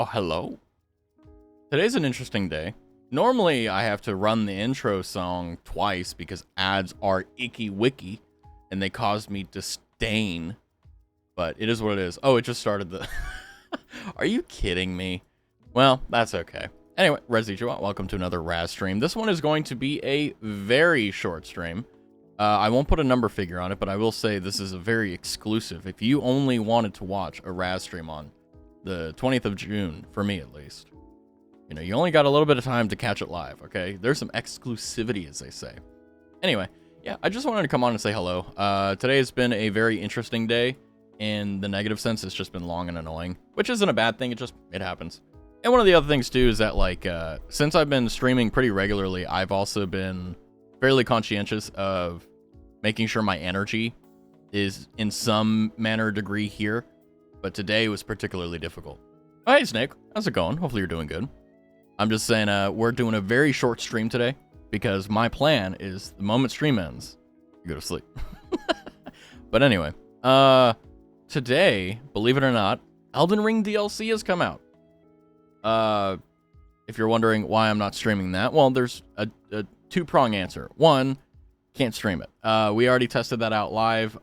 Oh, hello. Today's an interesting day. Normally, I have to run the intro song twice because ads are icky wicky and they caused me disdain. But it is what it is. Oh, it just started the... Are you kidding me? Well, that's okay. Anyway, Residual, welcome to another Raz stream. This one is going to be a very short stream. I won't put a number figure on it, but I will say this is a very exclusive. If you only wanted to watch a Raz stream on the 20th of June, for me at least, you know, you only got a little bit of time to catch it live, okay? There's some exclusivity, as they say. Anyway, yeah, I just wanted to come on and say hello. Today has been a very interesting day. In the negative sense, it's just been long and annoying, which isn't a bad thing. It happens. And one of the other things, too, is that, like, since I've been streaming pretty regularly, I've also been fairly conscientious of making sure my energy is in some manner or degree here. But today was particularly difficult. Oh, hey, Snake. How's it going? Hopefully you're doing good. I'm just saying we're doing a very short stream today because my plan is the moment stream ends, you go to sleep. But anyway, today, believe it or not, Elden Ring DLC has come out. If you're wondering why I'm not streaming that, well, there's a two-prong answer. One, can't stream it. We already tested that out live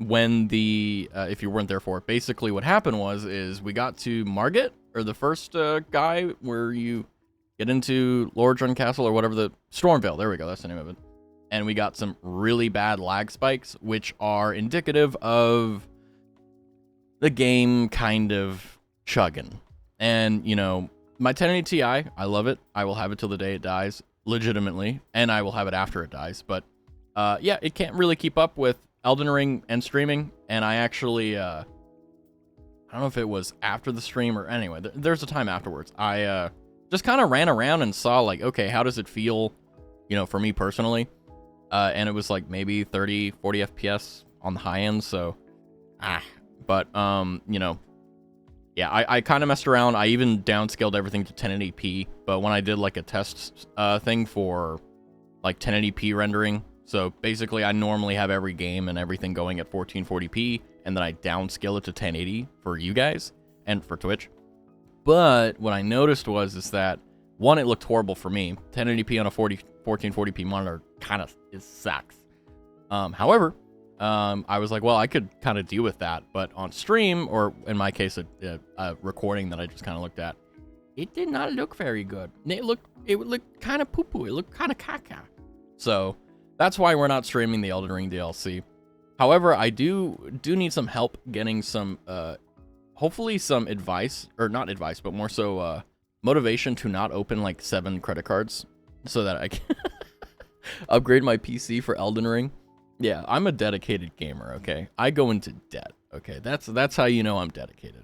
when if you weren't there for it. Basically, what happened is we got to Margit, or the first guy where you get into Lordran Castle, or whatever, the Stormvale. There we go, that's the name of it. And we got some really bad lag spikes, which are indicative of the game kind of chugging. And, you know, my 1080 Ti, I love it. I will have it till the day it dies, legitimately, and I will have it after it dies. But, yeah, it can't really keep up with Elden Ring and streaming, and I actually, I don't know if it was after the stream or anyway, there's a time afterwards. I just kind of ran around and saw, like, okay, how does it feel, you know, for me personally? And it was like maybe 30, 40 FPS on the high end, so, but, you know, yeah, I kind of messed around. I even downscaled everything to 1080p, but when I did, like, a test thing for, like, 1080p rendering, so basically I normally have every game and everything going at 1440p, and then I downscale it to 1080 for you guys and for Twitch. But what I noticed is that, one, it looked horrible for me. 1080p on a 1440p monitor kind of sucks. However, I was like, well, I could kind of deal with that, but on stream, or in my case, a recording that I just kind of looked at, it did not look very good. It would look kind of poo-poo. It looked kind of caca. So that's why we're not streaming the Elden Ring DLC. However, I do need some help getting some, hopefully some advice, or not advice, but more so motivation to not open like 7 credit cards so that I can upgrade my PC for Elden Ring. Yeah, I'm a dedicated gamer, okay? I go into debt, okay? That's how you know I'm dedicated.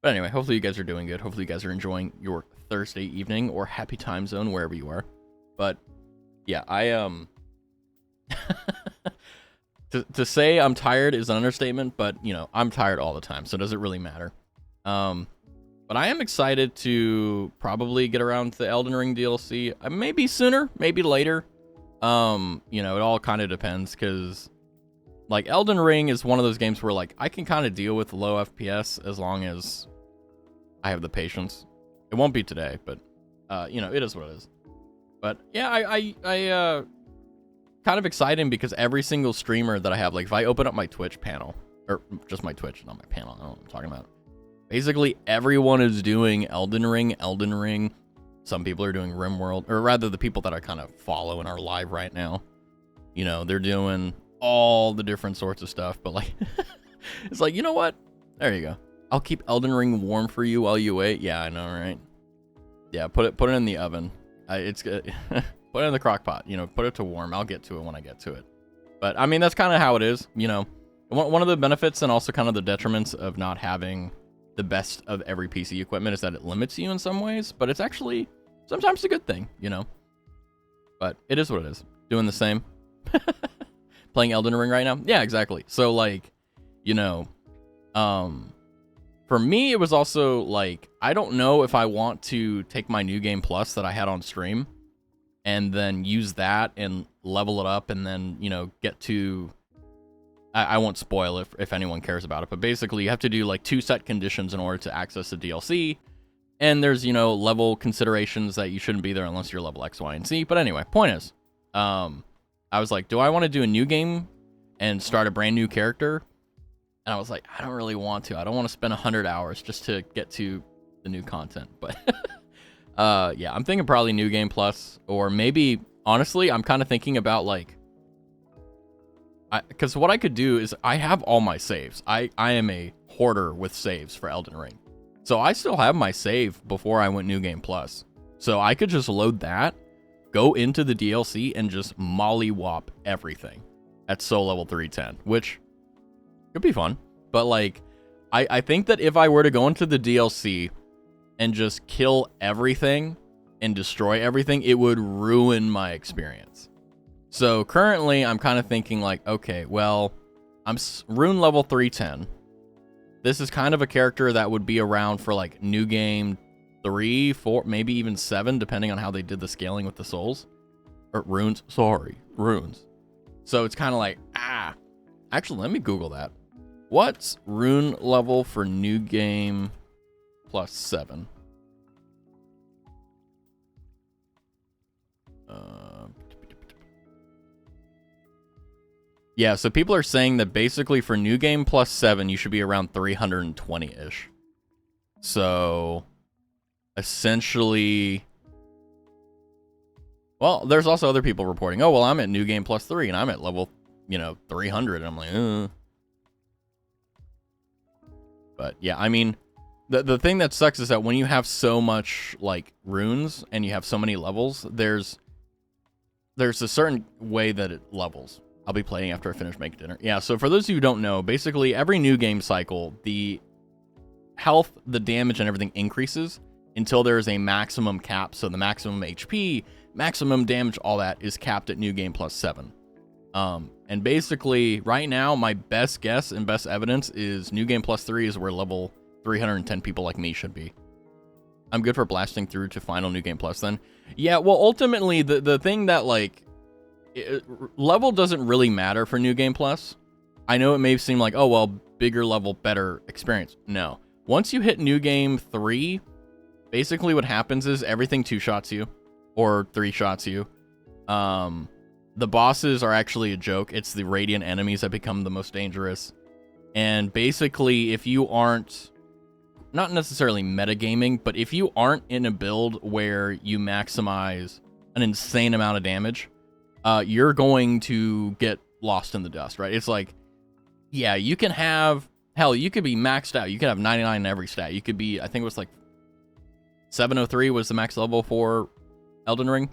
But anyway, hopefully you guys are doing good. Hopefully you guys are enjoying your Thursday evening or happy time zone, wherever you are. But yeah, to say I'm tired is an understatement, but you know, I'm tired all the time, so does it really matter? But I am excited to probably get around to the Elden Ring DLC. Maybe sooner, maybe later. You know, it all kind of depends, because like Elden Ring is one of those games where like I can kind of deal with low FPS as long as I have the patience. It won't be today, but you know, it is what it is. But yeah, I kind of exciting because every single streamer that I have, like if I open up my Twitch panel, or just my Twitch, not my panel, I don't know what I'm talking about. Basically everyone is doing Elden Ring. Some people are doing RimWorld, or rather the people that I kind of follow and are live right now. You know, they're doing all the different sorts of stuff, but like, it's like, you know what? There you go. I'll keep Elden Ring warm for you while you wait. Yeah, I know, right? Yeah, put it in the oven. It's good. Put it in the crock pot, you know, put it to warm. I'll get to it when I get to it. But I mean, that's kind of how it is, you know. One of the benefits and also kind of the detriments of not having the best of every PC equipment is that it limits you in some ways, but it's actually sometimes a good thing, you know. But it is what it is. Doing the same. Playing Elden Ring right now? Yeah, exactly. So like, you know, for me it was also like, I don't know if I want to take my New Game Plus that I had on stream and then use that and level it up and then, you know, get to, I won't spoil it if anyone cares about it, but basically you have to do like 2 set conditions in order to access the DLC. And there's, you know, level considerations that you shouldn't be there unless you're level X, Y, and Z. But anyway, point is, I was like, do I want to do a new game and start a brand new character? And I was like, I don't really want to. I don't want to spend 100 hours just to get to the new content. But yeah, I'm thinking probably New Game Plus, or maybe, honestly, I'm kind of thinking about like, because what I could do is I have all my saves. I am a hoarder with saves for Elden Ring. So I still have my save before I went New Game Plus. So I could just load that, go into the DLC, and just mollywop everything at soul level 310, which could be fun. But like, I think that if I were to go into the DLC and just kill everything and destroy everything, it would ruin my experience. So currently, I'm kind of thinking like, okay, well, I'm rune level 310. This is kind of a character that would be around for like New Game 3, 4, maybe even 7, depending on how they did the scaling with the souls. Or runes, sorry, runes. So it's kind of like, actually, let me Google that. What's rune level for New Game Plus 7? Yeah, so people are saying that basically for New Game Plus 7, you should be around 320-ish. So, essentially... Well, there's also other people reporting, oh, well, I'm at New Game Plus 3, and I'm at level, 300, and I'm like, But, yeah, I mean, the thing that sucks is that when you have so much, like, runes, and you have so many levels, there's a certain way that it levels. I'll be playing after I finish making dinner. Yeah, so for those of you who don't know, basically every new game cycle, the health, the damage, and everything increases until there is a maximum cap. So the maximum HP, maximum damage, all that is capped at New Game Plus 7. And basically, right now, my best guess and best evidence is New Game Plus 3 is where level 310 people like me should be. I'm good for blasting through to final New Game Plus then. Yeah, well, ultimately, the thing that, like, level doesn't really matter for New Game Plus. I know it may seem like, oh, well, bigger level, better experience. No. Once you hit New Game 3, basically what happens is everything 2-shots you, or 3-shots you. The bosses are actually a joke. It's the radiant enemies that become the most dangerous. And basically, if you aren't, not necessarily metagaming, but if you aren't in a build where you maximize an insane amount of damage, you're going to get lost in the dust, right? It's like, yeah, you can have, hell, you could be maxed out. You could have 99 in every stat. You could be, I think it was like 703 was the max level for Elden Ring.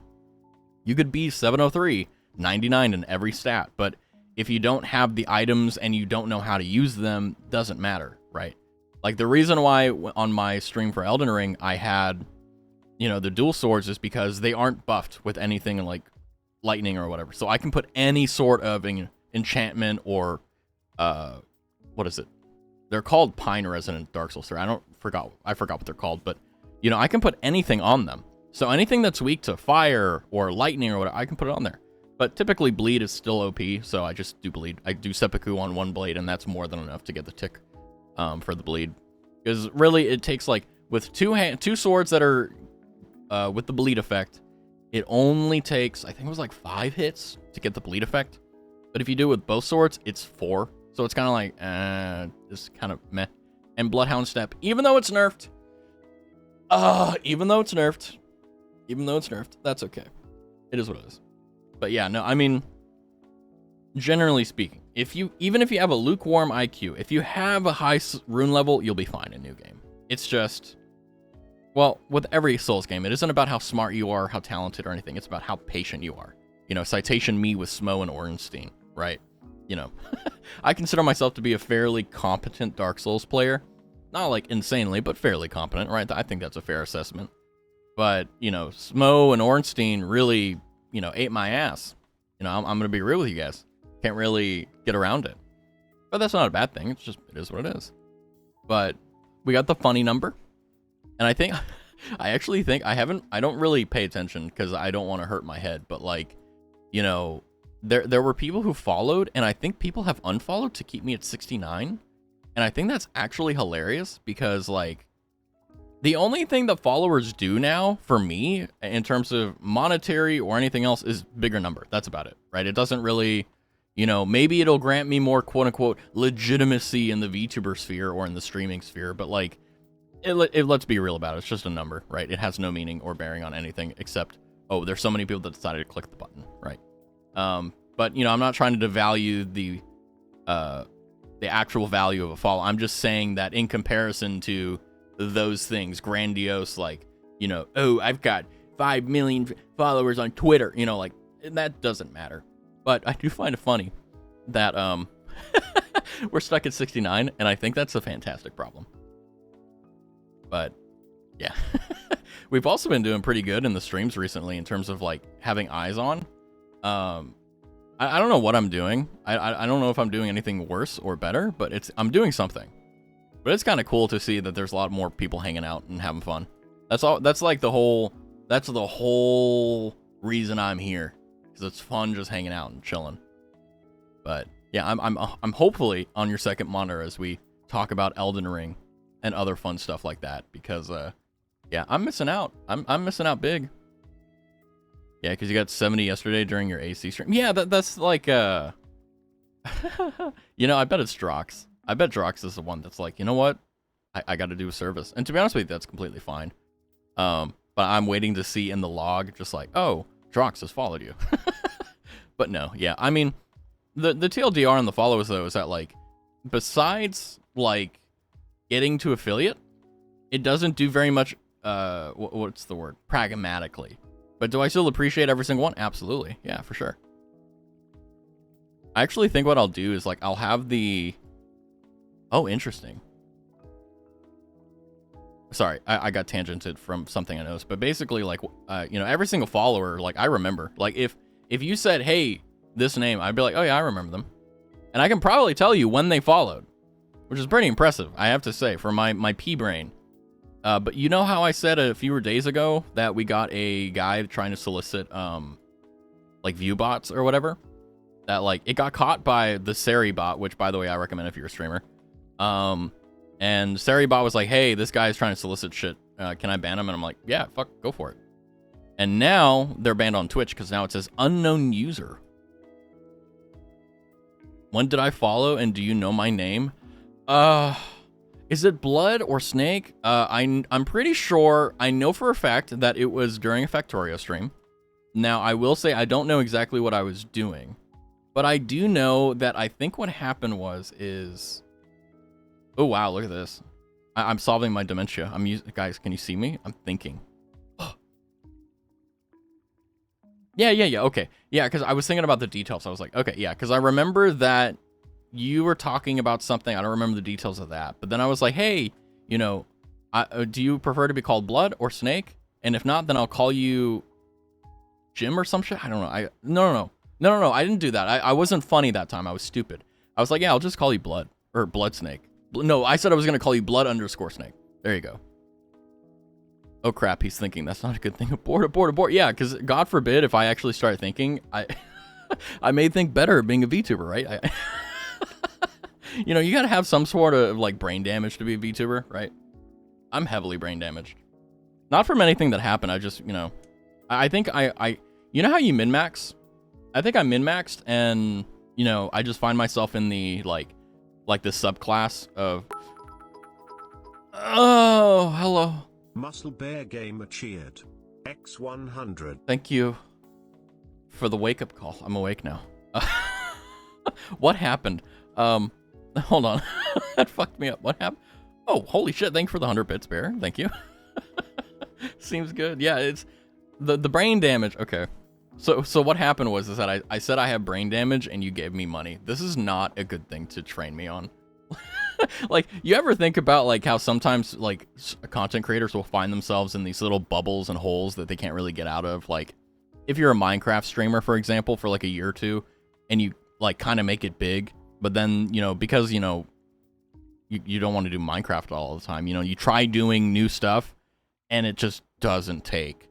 You could be 703, 99 in every stat. But if you don't have the items and you don't know how to use them, doesn't matter, right? Like the reason why on my stream for Elden Ring, I had, the dual swords is because they aren't buffed with anything like lightning or whatever. So I can put any sort of enchantment or what is it? They're called Pine Resonant Dark Souls 3. I forgot what they're called, but I can put anything on them. So anything that's weak to fire or lightning or whatever, I can put it on there. But typically bleed is still OP, so I just do bleed. I do seppuku on one blade, and that's more than enough to get the tick for the bleed. Because really, it takes like with two swords that are with the bleed effect, it only takes, I think it was like 5 hits to get the bleed effect. But if you do it with both swords, it's 4. So it's kind of like, just kind of meh. And Bloodhound Step, even though it's nerfed, that's okay. It is what it is. But yeah, no, I mean, generally speaking, even if you have a lukewarm IQ, if you have a high rune level, you'll be fine in New Game. It's just, well, with every Souls game, it isn't about how smart you are, how talented or anything. It's about how patient you are. Citation me with Smo and Ornstein, right? I consider myself to be a fairly competent Dark Souls player. Not like insanely, but fairly competent, right? I think that's a fair assessment. But, Smo and Ornstein really, ate my ass. I'm going to be real with you guys. Can't really get around it. But that's not a bad thing. It is what it is. But we got the funny number. And I actually think I don't really pay attention because I don't want to hurt my head. But like, there were people who followed, and I think people have unfollowed to keep me at 69. And I think that's actually hilarious because like The only thing that followers do now for me in terms of monetary or anything else is bigger number. That's about it, right? It doesn't really, you know, maybe it'll grant me more quote unquote legitimacy in the VTuber sphere or in the streaming sphere, but like, let's be real about it. It's just a number, right? It has no meaning or bearing on anything except, oh, there's so many people that decided to click the button, right? But you know, I'm not trying to devalue the actual value of a follow. I'm just saying that in comparison to those things, grandiose, like, you know, oh, I've got 5 million followers on Twitter, you know, like, that doesn't matter. But I do find it funny that we're stuck at 69, and I think that's a fantastic problem. But yeah, we've also been doing pretty good in the streams recently in terms of like having eyes on. I don't know what I'm doing. I don't know if I'm doing anything worse or better, but I'm doing something. But it's kind of cool to see that there's a lot more people hanging out and having fun. That's all. That's like the whole reason I'm here, because it's fun just hanging out and chilling. But yeah, I'm hopefully on your second monitor as we talk about Elden Ring and other fun stuff like that, because yeah, I'm missing out. I'm missing out big. Yeah, because you got 70 yesterday during your AC stream. Yeah, that's like you know, I bet it's Drox. I bet Drox is the one that's like, you know what? I got to do a service. And to be honest with you, that's completely fine. But I'm waiting to see in the log, just like, oh, Drox has followed you. But no, yeah. I mean, the TLDR on the followers, though, is that, like, besides, like, getting to affiliate, it doesn't do very much, what's the word? Pragmatically. But do I still appreciate every single one? Absolutely. Yeah, for sure. I actually think what I'll do is, like, I'll have the... Oh, interesting. Sorry, I got tangented from something I noticed. But basically, like, you know, every single follower, like, I remember. Like, if you said, hey, this name, I'd be like, oh, yeah, I remember them. And I can probably tell you when they followed, which is pretty impressive, I have to say, for my P-brain. But you know how I said a few days ago that we got a guy trying to solicit, like, view bots or whatever? That, like, it got caught by the Sari bot, which, by the way, I recommend if you're a streamer. And Sari bot was like, hey, this guy's trying to solicit shit. Can I ban him? And I'm like, yeah, fuck, go for it. And now they're banned on Twitch because now it says unknown user. When did I follow and do you know my name? Is it Blood or Snake? I'm pretty sure, I know for a fact that it was during a Factorio stream. Now, I will say I don't know exactly what I was doing. But I do know that I think what happened is... Oh, wow, look at this. I'm solving my dementia. Guys, can you see me? I'm thinking. Yeah, okay. Yeah, because I was thinking about the details. I was like, okay, yeah, because I remember that you were talking about something. I don't remember the details of that. But then I was like, hey, you know, do you prefer to be called Blood or Snake? And if not, then I'll call you Jim or some shit. I don't know. No, I didn't do that. I wasn't funny that time. I was stupid. I was like, yeah, I'll just call you Blood or Blood Snake. No, I said I was going to call you Blood_Snake. There you go. Oh, crap. He's thinking that's not a good thing. Abort. Yeah, because God forbid if I actually start thinking, I may think better of being a VTuber, right? You know, you got to have some sort of, like, brain damage to be a VTuber, right? I'm heavily brain damaged. Not from anything that happened. I just, you know, I think you know how you min-max? I think I min-maxed and, you know, I just find myself in the, like the subclass of... Oh, hello. Muscle Bear Gamer cheered. X100. Thank you for the wake-up call. I'm awake now. What happened? Hold on. That fucked me up. What happened? Oh, holy shit. Thanks for the 100 bits, Bear. Thank you. Seems good. Yeah, it's... The brain damage. Okay. So what happened was is that I said I have brain damage and you gave me money. This is not a good thing to train me on. Like, you ever think about, like, how sometimes, like, content creators will find themselves in these little bubbles and holes that they can't really get out of? Like, if you're a Minecraft streamer, for example, for, like, a year or two, and you, like, kind of make it big, but then, you know, because, you know, you don't want to do Minecraft all the time, you know, you try doing new stuff, and it just doesn't take.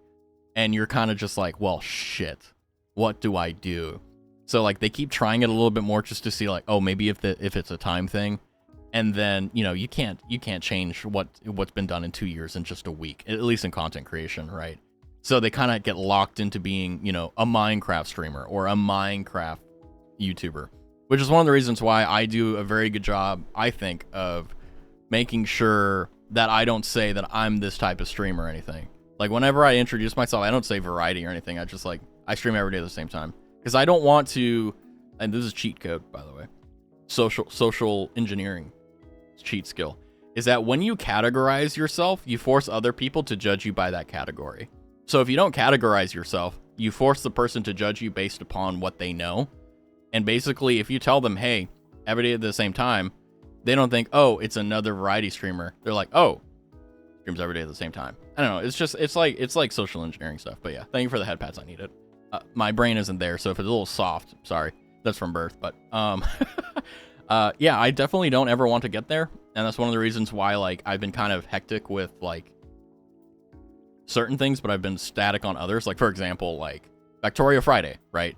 And you're kind of just like, well, shit, what do I do? So, like, they keep trying it a little bit more just to see, like, oh, maybe if it's a time thing. And then, you know, you can't change what's been done in 2 years in just a week, at least in content creation, right? So they kind of get locked into being, you know, a Minecraft streamer or a Minecraft YouTuber, which is one of the reasons why I do a very good job, I think, of making sure that I don't say that I'm this type of streamer or anything. Like, whenever I introduce myself, I don't say variety or anything. I just, like, I stream every day at the same time. Because I don't want to, and this is cheat code, by the way, social engineering cheat skill, is that when you categorize yourself, you force other people to judge you by that category. So if you don't categorize yourself, you force the person to judge you based upon what they know. And basically, if you tell them, hey, every day at the same time, they don't think, oh, it's another variety streamer. They're like, oh, streams every day at the same time. I don't know. It's just, it's like social engineering stuff. But yeah, thank you for the head pats. I need it. My brain isn't there, so if it's a little soft, sorry. That's from birth. But yeah, I definitely don't ever want to get there. And that's one of the reasons why, like, I've been kind of hectic with, like, certain things, but I've been static on others. Like, for example, like, Factorio Friday, right?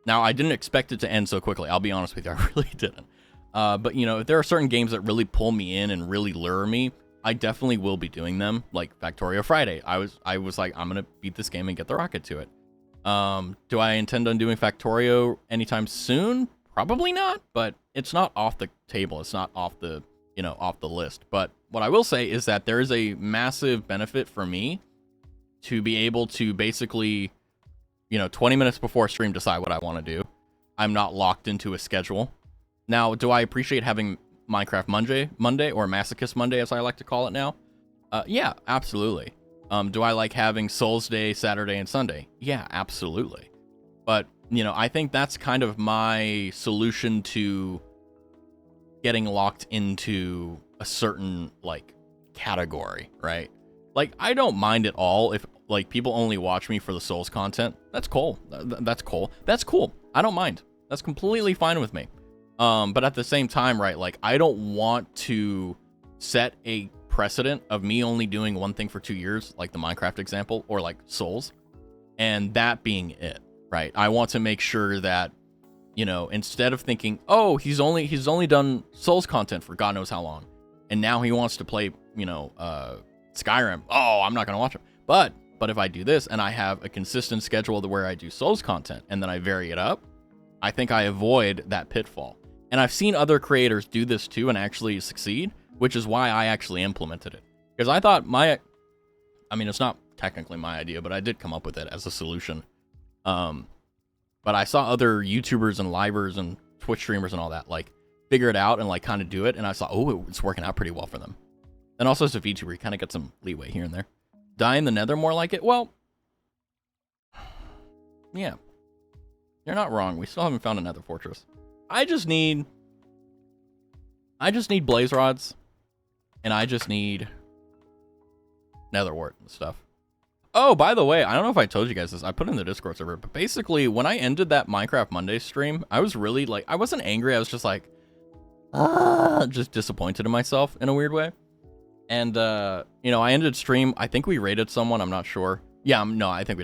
Now, I didn't expect it to end so quickly. I'll be honest with you, I really didn't. But, you know, if there are certain games that really pull me in and really lure me, I definitely will be doing them. Like, Factorio Friday. I was like, I'm going to beat this game and get the rocket to it. Do I intend on doing Factorio anytime soon? Probably not, but it's not off the table. It's not off the, you know, off the list. But what I will say is that there is a massive benefit for me to be able to basically, you know, 20 minutes before stream decide what I want to do. I'm not locked into a schedule. Now, do I appreciate having Minecraft Monday or Masochist Monday, as I like to call it now? Yeah, absolutely. Do I like having Souls Day, Saturday, and Sunday? Yeah, absolutely. But, you know, I think that's kind of my solution to getting locked into a certain, like, category, right? Like, I don't mind at all if, like, people only watch me for the Souls content. That's cool. That's cool. That's cool. I don't mind. That's completely fine with me. But at the same time, right, like, I don't want to set a precedent of me only doing one thing for 2 years, like the Minecraft example, or like Souls, and that being it, right? I want to make sure that, you know, instead of thinking, oh, he's only done Souls content for God knows how long, and now he wants to play, you know, Skyrim. Oh, I'm not gonna watch him. But if I do this and I have a consistent schedule to where I do Souls content and then I vary it up, I think I avoid that pitfall. And I've seen other creators do this too and actually succeed, which is why I actually implemented it. Because I thought I mean, it's not technically my idea, but I did come up with it as a solution. But I saw other YouTubers and livers and Twitch streamers and all that, like, figure it out and, like, kind of do it. And I saw, oh, it's working out pretty well for them. And also as a VTuber, you kind of get some leeway here and there. Die in the Nether more like it? Well, yeah. You're not wrong. We still haven't found a Nether fortress. I just need blaze rods. And I just need nether wart and stuff. Oh, by the way, I don't know if I told you guys this. I put it in the Discord server. But basically, when I ended that Minecraft Monday stream, I was really, like, I wasn't angry. I was just like, just disappointed in myself in a weird way. And, you know, I ended stream. I think we raided someone. I'm not sure. Yeah, no, I think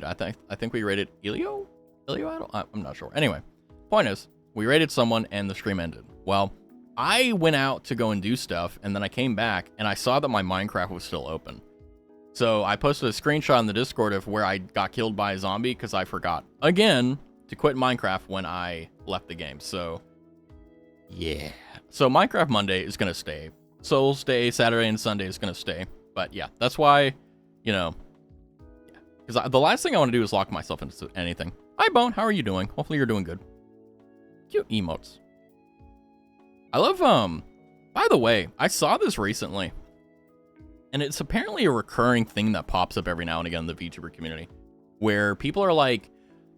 we raided Elio? I'm not sure. Anyway, point is, we raided someone and the stream ended. Well, I went out to go and do stuff, and then I came back, and I saw that my Minecraft was still open. So I posted a screenshot in the Discord of where I got killed by a zombie, because I forgot, again, to quit Minecraft when I left the game. So, yeah. So Minecraft Monday is going to stay. Souls Day, Saturday, and Sunday is going to stay. But yeah, that's why, you know, because the last thing I want to do is lock myself into anything. Hi, Bone. How are you doing? Hopefully you're doing good. Cute emotes. I love, by the way, I saw this recently, and it's apparently a recurring thing that pops up every now and again in the VTuber community, where people are like,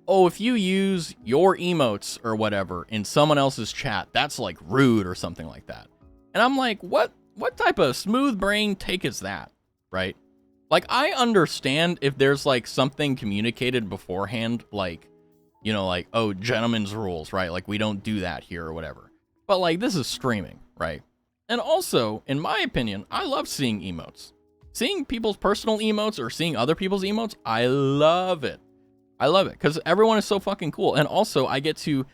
oh, if you use your emotes or whatever in someone else's chat, that's, like, rude or something like that. And I'm like, what type of smooth brain take is that, right? Like, I understand if there's, like, something communicated beforehand, like, you know, like, oh, gentlemen's rules, right? Like, we don't do that here or whatever. But, like, this is streaming, right? And also, in my opinion, I love seeing emotes. Seeing people's personal emotes or seeing other people's emotes, I love it. I love it, because everyone is so fucking cool. And also, I get to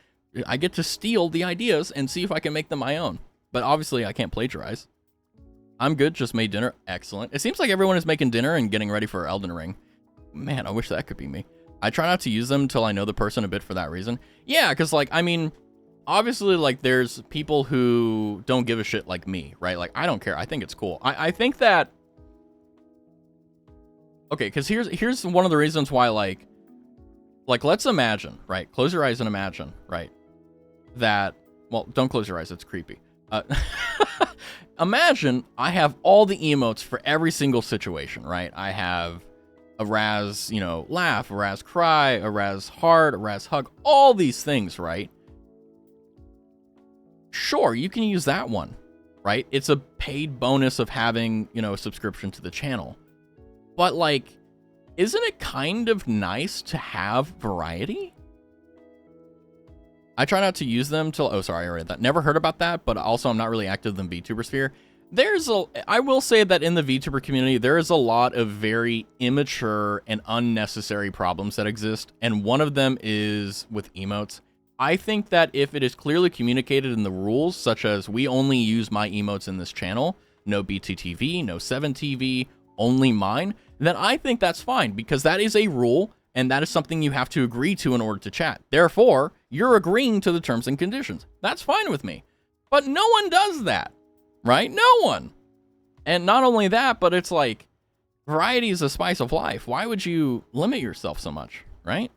steal the ideas and see if I can make them my own. but obviously I can't plagiarize. I'm good, just made dinner. Excellent. It seems like everyone is making dinner and getting ready for Elden Ring. Man, I wish that could be me. I try not to use them until I know the person a bit for that reason. Yeah, because, like, I mean, obviously, like, there's people who don't give a shit like me, right? Like, I don't care. I think it's cool. I think that... Okay, because here's one of the reasons why, like, let's imagine, right? Close your eyes and imagine, right? That... Well, don't close your eyes. It's creepy. Imagine I have all the emotes for every single situation, right? I have a Raz, you know, laugh, a Raz cry, a Raz heart, a Raz hug, all these things, right? Sure, you can use that one, right? It's a paid bonus of having, you know, a subscription to the channel. But, like, isn't it kind of nice to have variety? I try not to use them till... Oh, sorry, I read that. Never heard about that, but also I'm not really active in the VTuber sphere. I will say that in the VTuber community, there is a lot of very immature and unnecessary problems that exist, and one of them is with emotes. I think that if it is clearly communicated in the rules, such as we only use my emotes in this channel, no BTTV, no 7TV, only mine, then I think that's fine, because that is a rule, and that is something you have to agree to in order to chat. Therefore, you're agreeing to the terms and conditions. That's fine with me. But no one does that, right? No one. And not only that, but it's like, variety is the spice of life. Why would you limit yourself so much, right?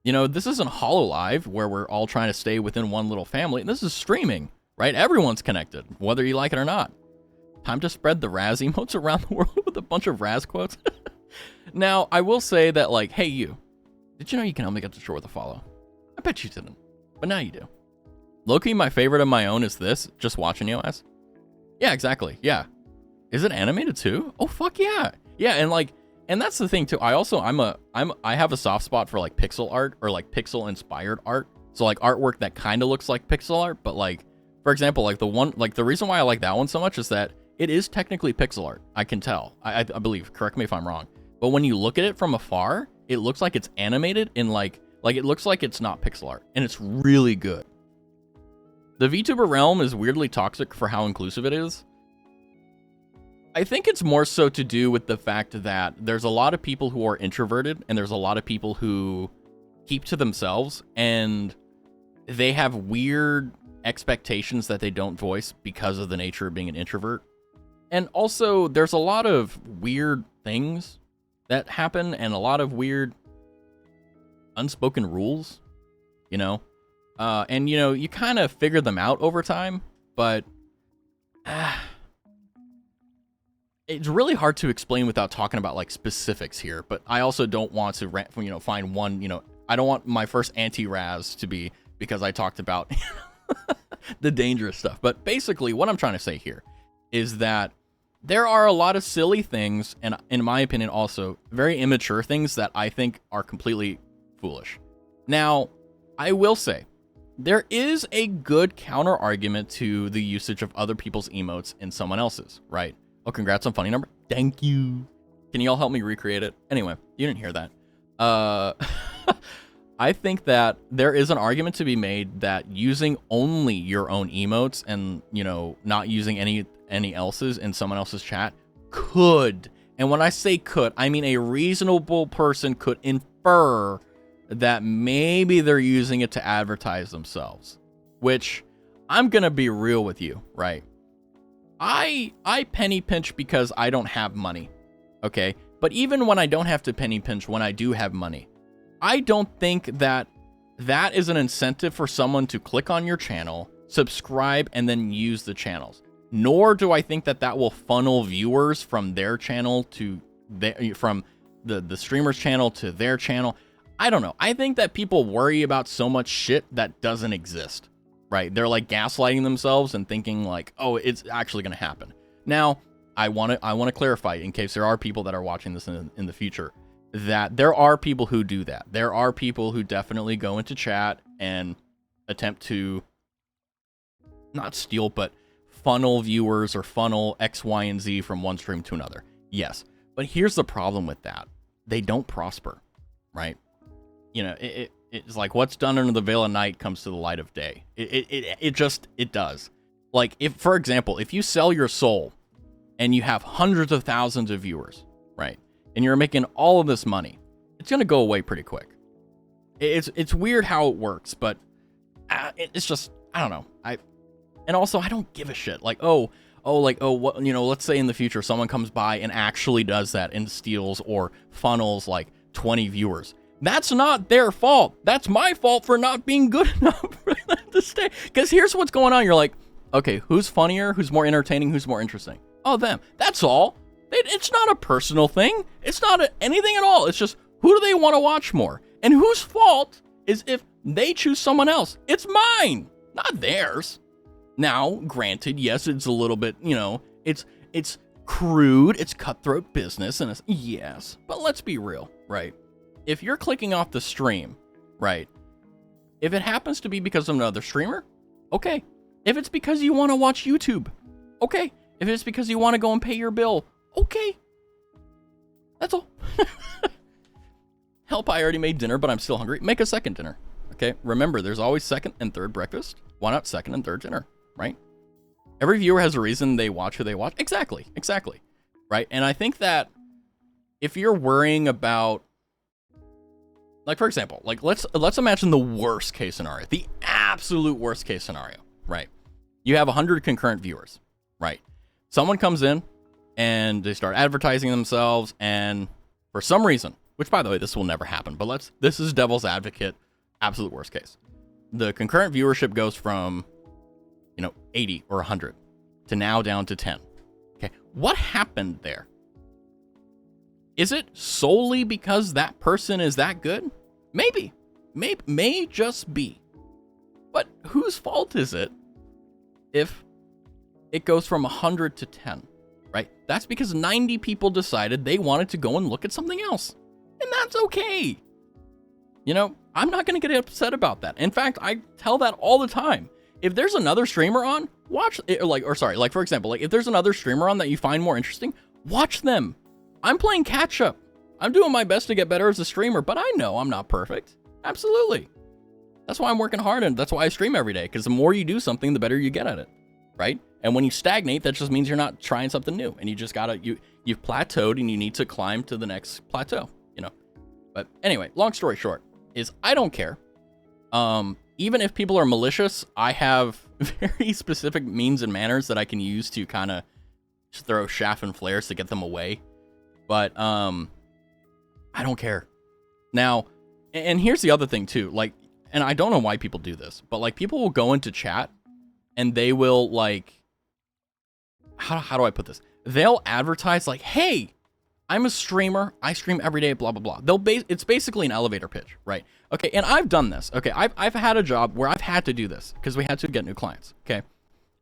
You know, this isn't HoloLive, where we're all trying to stay within one little family. This is streaming, right? Everyone's connected, whether you like it or not. Time to spread the Raz emotes around the world with a bunch of Raz quotes. Now, I will say that, like, hey, you. Did you know you can only get the shore with a follow? I bet you didn't, but now you do. Loki, my favorite of my own is this, just watching you as. Yeah, exactly, yeah. Is it animated too? Oh, fuck yeah. Yeah, and like, and that's the thing too. I also, I have a soft spot for like pixel art or like pixel inspired art. So like artwork that kind of looks like pixel art, but like, for example, like the reason why I like that one so much is that it is technically pixel art. I can tell, I believe, correct me if I'm wrong. But when you look at it from afar, it looks like it's animated in like it looks like it's not pixel art, and it's really good. The VTuber realm is weirdly toxic for how inclusive it is. I think it's more so to do with the fact that there's a lot of people who are introverted, and there's a lot of people who keep to themselves, and they have weird expectations that they don't voice because of the nature of being an introvert. And also, there's a lot of weird things that happen, and a lot of weird unspoken rules, you know? And, you know, you kind of figure them out over time, but it's really hard to explain without talking about, like, specifics here. But I also don't want to, you know, find one, you know, I don't want my first anti-Raz to be because I talked about the dangerous stuff. But basically, what I'm trying to say here is that there are a lot of silly things, and in my opinion also, very immature things that I think are completely foolish. Now, I will say, there is a good counter argument to the usage of other people's emotes in someone else's, right? Oh, congrats on funny number. Thank you. Can you all help me recreate it? Anyway, you didn't hear that. I think that there is an argument to be made that using only your own emotes and, you know, not using any else's in someone else's chat could, and when I say could, I mean a reasonable person could infer that maybe they're using it to advertise themselves, which I'm gonna be real with you, right? I penny pinch because I don't have money, okay? But even when I don't have to penny pinch, when I do have money, I don't think that that is an incentive for someone to click on your channel, subscribe, and then use the channels. Nor do I think that that will funnel viewers from their channel to from the streamer's channel to their channel. I don't know. I think that people worry about so much shit that doesn't exist, right? They're like gaslighting themselves and thinking like, oh, it's actually going to happen. Now, I want to clarify, in case there are people that are watching this in the future, that there are people who do that. There are people who definitely go into chat and attempt to not steal, but funnel viewers or funnel X, Y, and Z from one stream to another. Yes. But here's the problem with that. They don't prosper, right? You know, it's like what's done under the veil of night comes to the light of day. It does. Like, if, for example, if you sell your soul and you have hundreds of thousands of viewers, right? And you're making all of this money, it's going to go away pretty quick. It's weird how it works, but it's just, I don't know. And also, I don't give a shit. Like, what, you know, let's say in the future someone comes by and actually does that and steals or funnels like 20 viewers. That's not their fault. That's my fault for not being good enough for them to stay. Because here's what's going on. You're like, okay, who's funnier? Who's more entertaining? Who's more interesting? Oh, them. That's all. It's not a personal thing. It's not anything at all. It's just, who do they want to watch more? And whose fault is if they choose someone else? It's mine, not theirs. Now, granted, yes, it's a little bit, you know, it's crude, it's cutthroat business, and yes, but let's be real, right? If you're clicking off the stream, right, if it happens to be because of another streamer, okay. If it's because you want to watch YouTube, okay. If it's because you want to go and pay your bill, okay. That's all. Help, I already made dinner, but I'm still hungry. Make a second dinner, okay? Remember, there's always second and third breakfast. Why not second and third dinner, right? Every viewer has a reason they watch who they watch. Exactly, right? And I think that if you're worrying about, like, for example, like, let's imagine the worst case scenario, the absolute worst case scenario, right? You have 100 concurrent viewers, right? Someone comes in and they start advertising themselves, and for some reason, which, by the way, this will never happen, but this is devil's advocate, absolute worst case. The concurrent viewership goes from, 80 or 100 to now down to 10. Okay, what happened there? Is it solely because that person is that good? Maybe. May just be. But whose fault is it if it goes from 100 to 10, right? That's because 90 people decided they wanted to go and look at something else. And that's okay. I'm not going to get upset about that. In fact, I tell that all the time. If there's another streamer on, watch it, like for example, like if there's another streamer on that you find more interesting, watch them. I'm playing catch up. I'm doing my best to get better as a streamer, but I know I'm not perfect. Absolutely. That's why I'm working hard, and that's why I stream every day, because the more you do something, the better you get at it, right? And when you stagnate, that just means you're not trying something new, and you just you've plateaued, and you need to climb to the next plateau, But anyway, long story short, is I don't care. Even if people are malicious, I have very specific means and manners that I can use to kind of throw chaff and flares to get them away. But I don't care. Now, and here's the other thing too, like, and I don't know why people do this, but like people will go into chat and they will like, how do I put this? They'll advertise like, hey, I'm a streamer. I stream every day, blah, blah, blah. It's basically an elevator pitch, right? Okay, and I've done this. Okay, I've had a job where I've had to do this because we had to get new clients, okay?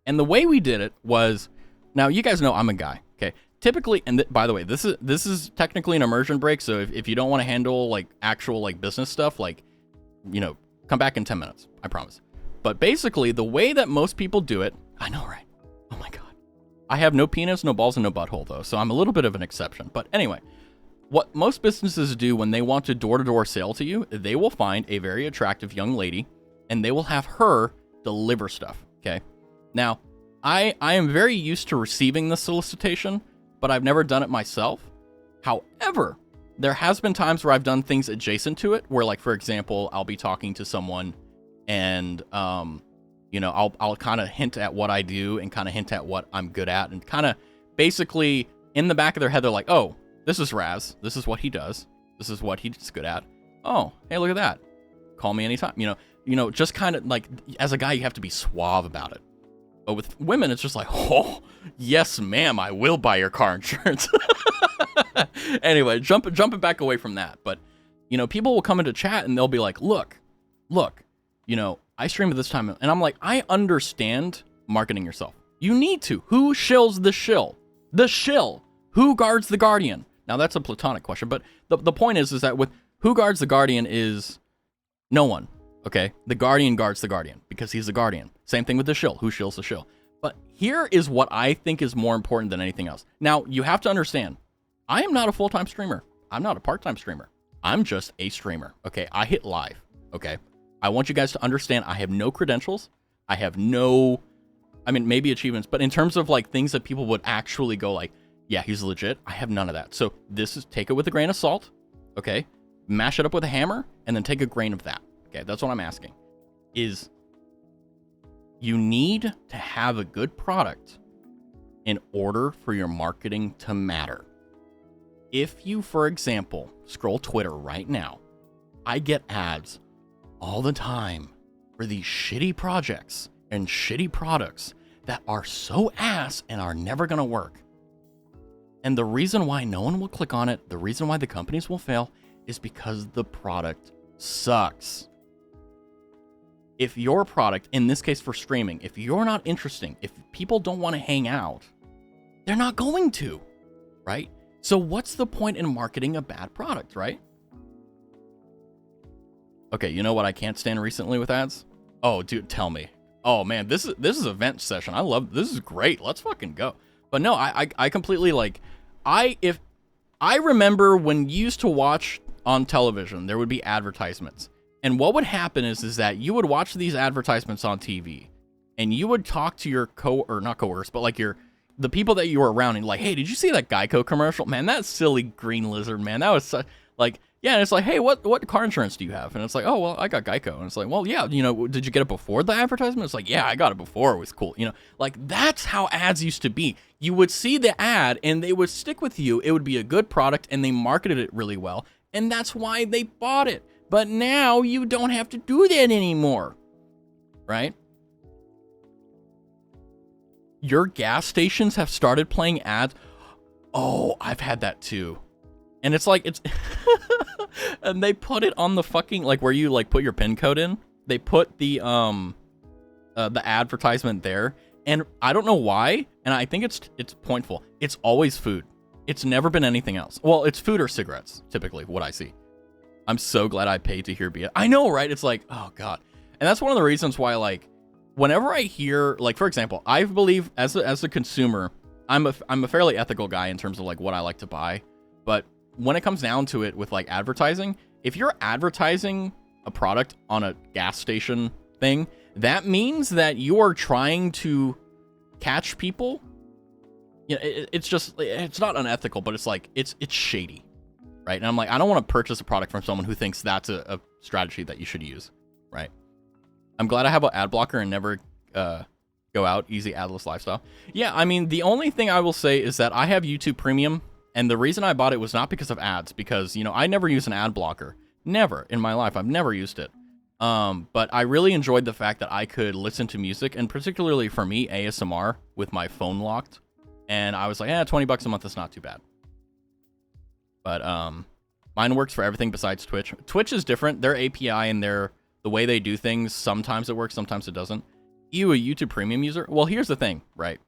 And the way we did it was, now you guys know I'm a guy, okay? Typically, and by the way, this is technically an immersion break, so if you don't want to handle like actual like business stuff, like, come back in 10 minutes, I promise. But basically, the way that most people do it, I know, right? Oh my God. I have no penis, no balls, and no butthole, though, so I'm a little bit of an exception. But anyway, what most businesses do when they want to door-to-door sale to you, they will find a very attractive young lady, and they will have her deliver stuff, okay? Now, I am very used to receiving the solicitation, but I've never done it myself. However, there has been times where I've done things adjacent to it, where, like, for example, I'll be talking to someone, and I'll kind of hint at what I do and kind of hint at what I'm good at, and kind of basically in the back of their head, they're like, oh, this is Raz. This is what he does. This is what he's good at. Oh, hey, look at that. Call me anytime. Just kind of like, as a guy, you have to be suave about it. But with women, it's just like, oh, yes, ma'am, I will buy your car insurance. Anyway, jumping back away from that. But, people will come into chat and they'll be like, look, I stream at this time, and I'm like, I understand marketing yourself. You need to. Who shills the shill? The shill. Who guards the guardian? Now, that's a platonic question, but the point is that with who guards the guardian is no one, okay? The guardian guards the guardian because he's the guardian. Same thing with the shill. Who shills the shill? But here is what I think is more important than anything else. Now, you have to understand, I am not a full-time streamer. I'm not a part-time streamer. I'm just a streamer, okay? I hit live, okay? I want you guys to understand I have no credentials. I have no I mean, maybe achievements, but in terms of like things that people would actually go like, yeah, he's legit. I have none of that. So this is, take it with a grain of salt. Okay. Mash it up with a hammer and then take a grain of that. Okay. That's what I'm asking is you need to have a good product in order for your marketing to matter. If you, for example, scroll Twitter right now, I get ads all the time for these shitty projects and shitty products that are so ass and are never going to work. And the reason why no one will click on it, the reason why the companies will fail is because the product sucks. If your product, in this case for streaming, if you're not interesting, if people don't want to hang out, they're not going to, right? So what's the point in marketing a bad product, right? Okay, you know what I can't stand recently with ads? Oh, dude, tell me. Oh man, this is event session. I love this. Is great. Let's fucking go. But no, I completely like if I remember when you used to watch on television, there would be advertisements. And what would happen is that you would watch these advertisements on TV and you would talk to your not coworkers, but like the people that you were around and like, hey, did you see that Geico commercial? Man, that silly green lizard, man. That was like, yeah, and it's like, hey, what car insurance do you have? And it's like, oh, well, I got Geico. And it's like, well, yeah, you know, did you get it before the advertisement? It's like, yeah, I got it before. It was cool. You know, like that's how ads used to be. You would see the ad and they would stick with you. It would be a good product and they marketed it really well. And that's why they bought it. But now you don't have to do that anymore, right? Your gas stations have started playing ads. Oh, I've had that too. And it's like, it's, and they put it on the fucking, like where you like put your PIN code in, they put the advertisement there. And I don't know why. And I think it's pointful. It's always food. It's never been anything else. Well, it's food or cigarettes, typically what I see. I'm so glad I paid to hear BS. I know, right? It's like, oh God. And that's one of the reasons why, like, whenever I hear, like, for example, I believe as a consumer, I'm a fairly ethical guy in terms of like what I like to buy. But when it comes down to it with like advertising, if you're advertising a product on a gas station thing, that means that you are trying to catch people. You know, it's just, it's not unethical, but it's like, it's shady, right? And I'm like, I don't want to purchase a product from someone who thinks that's a strategy that you should use, right? I'm glad I have an ad blocker and never go out, easy adless lifestyle. Yeah, I mean, the only thing I will say is that I have YouTube Premium, and the reason I bought it was not because of ads, because, you know, I never use an ad blocker. Never in my life. I've never used it. But I really enjoyed the fact that I could listen to music, and particularly for me, ASMR, with my phone locked. And I was like, $20 a month is not too bad. But mine works for everything besides Twitch. Twitch is different. Their API and the way they do things, sometimes it works, sometimes it doesn't. You, a YouTube Premium user? Well, here's the thing, right?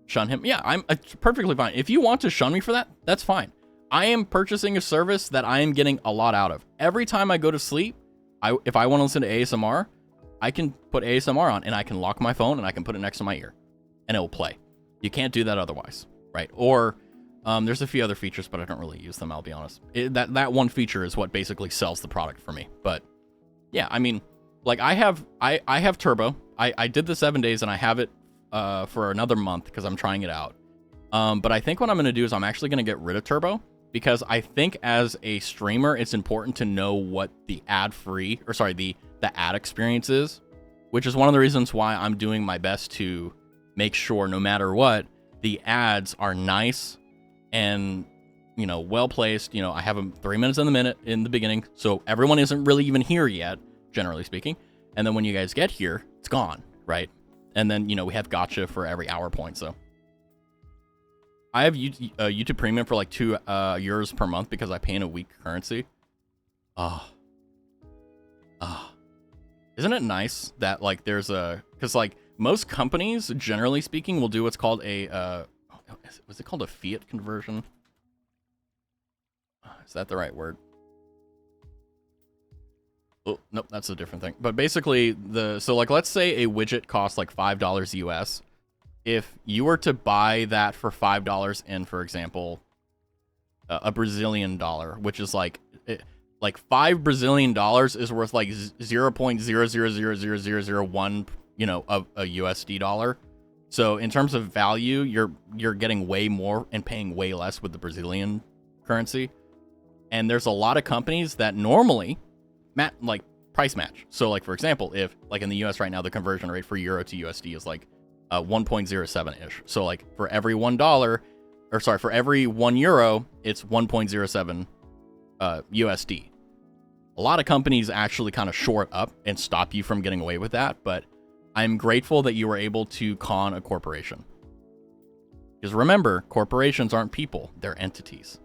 Shun him. Yeah, I'm perfectly fine. If you want to shun me for that, that's fine. I am purchasing a service that I am getting a lot out of. Every time I go to sleep, if I want to listen to ASMR, I can put ASMR on and I can lock my phone and I can put it next to my ear and it will play. You can't do that otherwise, right? Or there's a few other features, but I don't really use them, I'll be honest. That one feature is what basically sells the product for me. But yeah, I mean, like I have Turbo. I did the 7 days and I have it for another month because I'm trying it out. But I think what I'm going to do is I'm actually going to get rid of Turbo, because I think as a streamer, it's important to know what the the ad experience is, which is one of the reasons why I'm doing my best to make sure no matter what, the ads are nice and, you know, well placed. You know, I have them 3 minutes in the beginning, so everyone isn't really even here yet, generally speaking. And then when you guys get here, it's gone, right? And then, you know, we have gotcha for every hour point, so. I have YouTube Premium for like €2 per month because I pay in a weak currency. Isn't it nice that like there's because like most companies, generally speaking, will do what's called was it called a fiat conversion? Is that the right word? Oh, nope, that's a different thing. But basically, so like let's say a widget costs like $5 US. If you were to buy that for $5 in, for example, a Brazilian dollar, which is like $5 Brazilian is worth like 0.000001 a USD dollar. So in terms of value, you're getting way more and paying way less with the Brazilian currency. And there's a lot of companies that normally price match. So like, for example, if like in the US right now, the conversion rate for euro to USD is like 1.07 ish. So like for every for every 1 euro, it's 1.07 USD. A lot of companies actually kind of short up and stop you from getting away with that, but I'm grateful that you were able to con a corporation. Because remember, corporations aren't people, they're entities.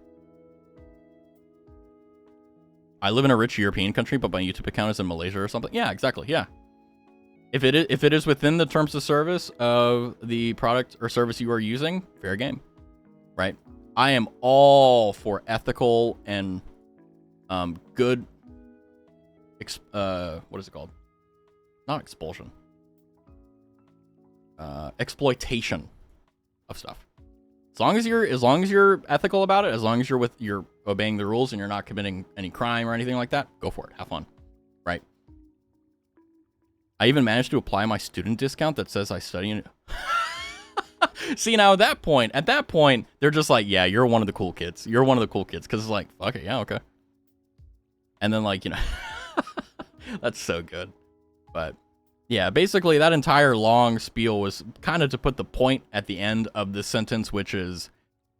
I live in a rich European country, but my YouTube account is in Malaysia or something. Yeah, exactly. Yeah. If it is within the terms of service of the product or service you are using, fair game, right? I am all for ethical and good. What is it called? Not expulsion. Exploitation of stuff. As long as you're ethical about it, as long as you're obeying the rules and you're not committing any crime or anything like that, go for it. Have fun. Right? I even managed to apply my student discount that says I study in See, now at that point, they're just like, yeah, you're one of the cool kids. You're one of the cool kids. Because it's like, fuck it, yeah, okay. And then like, that's so good. But yeah, basically that entire long spiel was kind of to put the point at the end of this sentence, which is,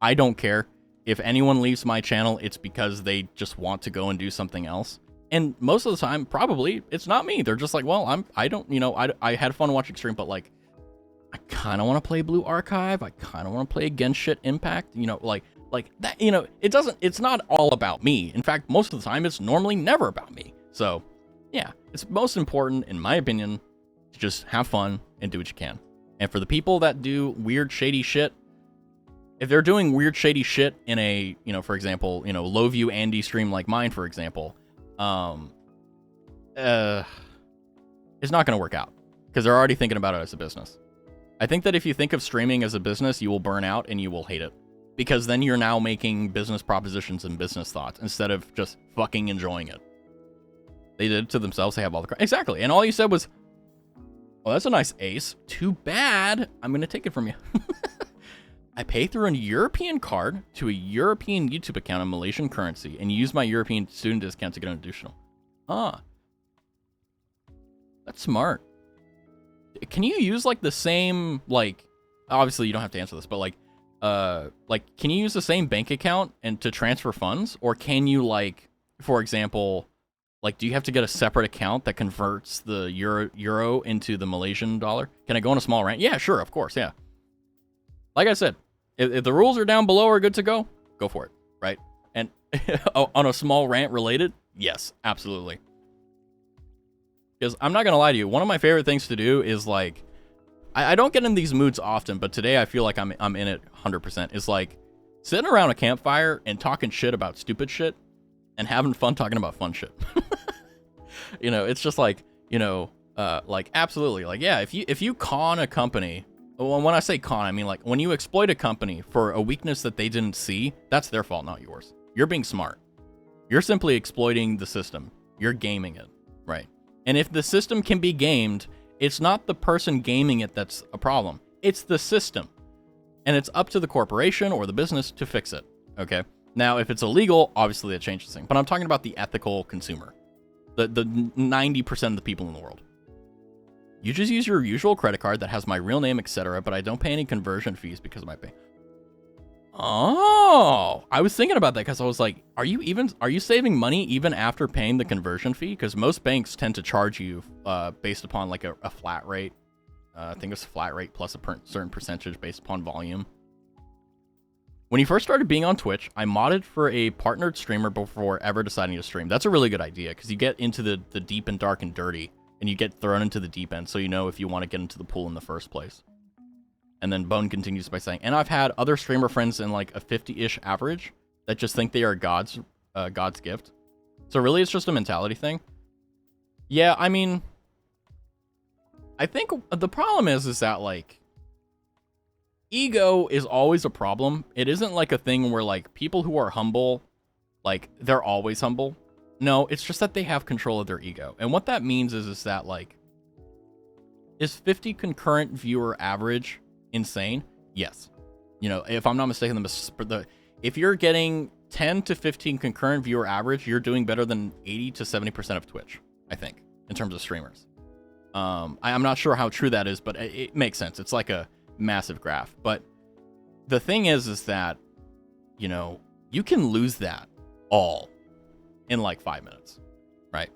I don't care. If anyone leaves my channel, it's because they just want to go and do something else. And most of the time, probably, it's not me. They're just like, well, I had fun watching stream, but like, I kind of want to play Blue Archive. I kind of want to play Genshin Impact. Like that, it's not all about me. In fact, most of the time, it's normally never about me. So yeah, it's most important, in my opinion, to just have fun and do what you can. And for the people that do weird, shady shit, if they're doing weird, shady shit in a, for example, low view Andy stream like mine, for example, it's not going to work out because they're already thinking about it as a business. I think that if you think of streaming as a business, you will burn out and you will hate it because then you're now making business propositions and business thoughts instead of just fucking enjoying it. They did it to themselves. They have all the exactly. And all you said was, "Oh, that's a nice ace. Too bad. I'm going to take it from you." I pay through a European card to a European YouTube account in Malaysian currency and use my European student discount to get an additional. Ah. That's smart. Can you use like the same, like, obviously you don't have to answer this, but like can you use the same bank account and to transfer funds? Or can you, like, for example, like, do you have to get a separate account that converts the euro into the Malaysian dollar? Can I go on a small rant? Yeah, sure, of course, yeah. Like I said, if the rules are down below are good to go for it, right? And on a small rant related, yes, absolutely. Because I'm not going to lie to you, one of my favorite things to do is, like, I don't get in these moods often, but today I feel like I'm in it 100%. Is like sitting around a campfire and talking shit about stupid shit and having fun talking about fun shit. It's just like, like, absolutely. Like, yeah, if you con a company, well, when I say con, I mean, like, when you exploit a company for a weakness that they didn't see, that's their fault, not yours. You're being smart. You're simply exploiting the system. You're gaming it, right? And if the system can be gamed, it's not the person gaming it that's a problem. It's the system. And it's up to the corporation or the business to fix it, okay? Now, if it's illegal, obviously that changes things. But I'm talking about the ethical consumer. The 90% of the people in the world. You just use your usual credit card that has my real name, etc., but I don't pay any conversion fees because of my pay. Oh, I was thinking about that because I was like, are you saving money even after paying the conversion fee? Because most banks tend to charge you based upon like a flat rate. I think it's a flat rate plus a certain percentage based upon volume. When you first started being on Twitch, I modded for a partnered streamer before ever deciding to stream. That's a really good idea because you get into the deep and dark and dirty and you get thrown into the deep end, so you know if you want to get into the pool in the first place. And then Bone continues by saying, and I've had other streamer friends in like a 50-ish average that just think they are God's gift. So really it's just a mentality thing. Yeah, I mean, I think the problem is that, like, ego is always a problem. It isn't like a thing where, like, people who are humble, like, they're always humble. No, it's just that they have control of their ego. And what that means is that, like, Is 50 concurrent viewer average insane? Yes. You know, if I'm not mistaken, if you're getting 10 to 15 concurrent viewer average, you're doing better than 80 to 70% of Twitch, I think, in terms of streamers. I'm not sure how true that is, but it makes sense. It's like a massive graph. But the thing is that, you know, you can lose that all in like 5 minutes, right?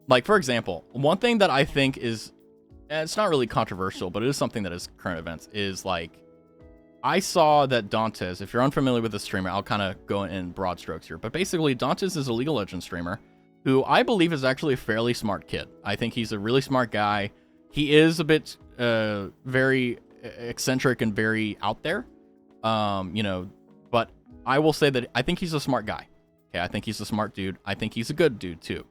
Like, for example, one thing that I think is, it's not really controversial, but it is something that is current events, is like, I saw that Dantes, if you're unfamiliar with the streamer, I'll kind of go in broad strokes here, but basically Dantes is a League of Legends streamer who I believe is actually a fairly smart kid. I think he's a really smart guy. He is a bit very eccentric and very out there, you know, but I will say that I think he's a smart guy. Okay, I think he's a smart dude. I think he's a good dude too.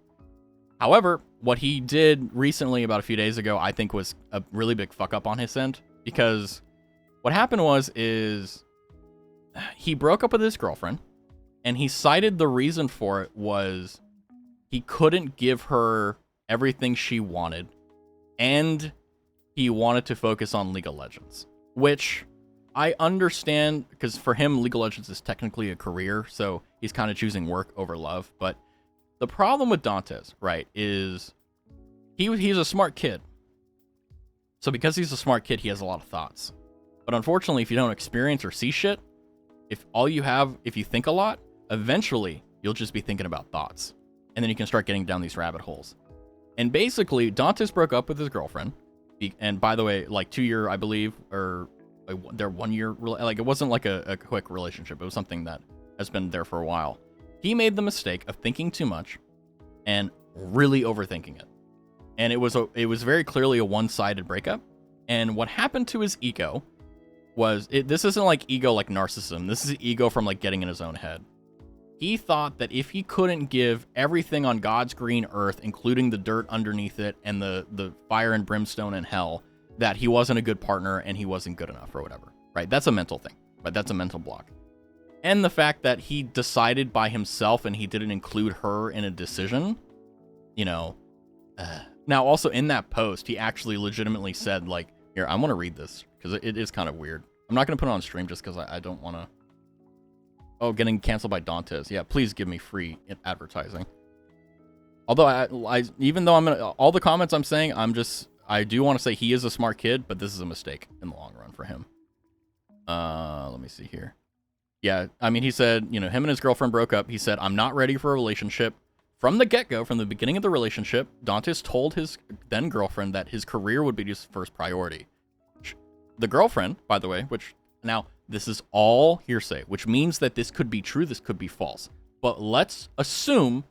However, what he did recently, about a few days ago, I think was a really big fuck up on his end, because what happened is he broke up with his girlfriend, and he cited the reason for it was he couldn't give her everything she wanted, and he wanted to focus on League of Legends, which I understand, because for him, League of Legends is technically a career, so he's kind of choosing work over love. But the problem with Dantes, right, is he's a smart kid. So because he's a smart kid, he has a lot of thoughts. But unfortunately, if you don't experience or see shit, if you think a lot, eventually you'll just be thinking about thoughts. And then you can start getting down these rabbit holes. And basically, Dantes broke up with his girlfriend. And by the way, like 2 year, I believe, or their 1 year, like it wasn't like a quick relationship. It was something that has been there for a while. He made the mistake of thinking too much and really overthinking it. And it was very clearly a one-sided breakup. And what happened to his ego was, this isn't like ego like narcissism. This is ego from like getting in his own head. He thought that if he couldn't give everything on God's green earth, including the dirt underneath it and the fire and brimstone and hell, that he wasn't a good partner and he wasn't good enough or whatever, right? That's a mental thing, but that's a mental block. And the fact that he decided by himself and he didn't include her in a decision, you know. Now, also in that post, he actually legitimately said, like, here, I want to read this because it is kind of weird. I'm not going to put it on stream just because I don't want to. Oh, getting canceled by Dantes. Yeah, please give me free advertising. Although, I even though all the comments I'm saying, I do want to say he is a smart kid, but this is a mistake in the long run for him. Let me see here. Yeah, I mean, he said, you know, him and his girlfriend broke up. He said, I'm not ready for a relationship. From the get-go, from the beginning of the relationship, Dantes told his then girlfriend that his career would be his first priority. The girlfriend, by the way, which now this is all hearsay, which means that this could be true, this could be false. But let's assume,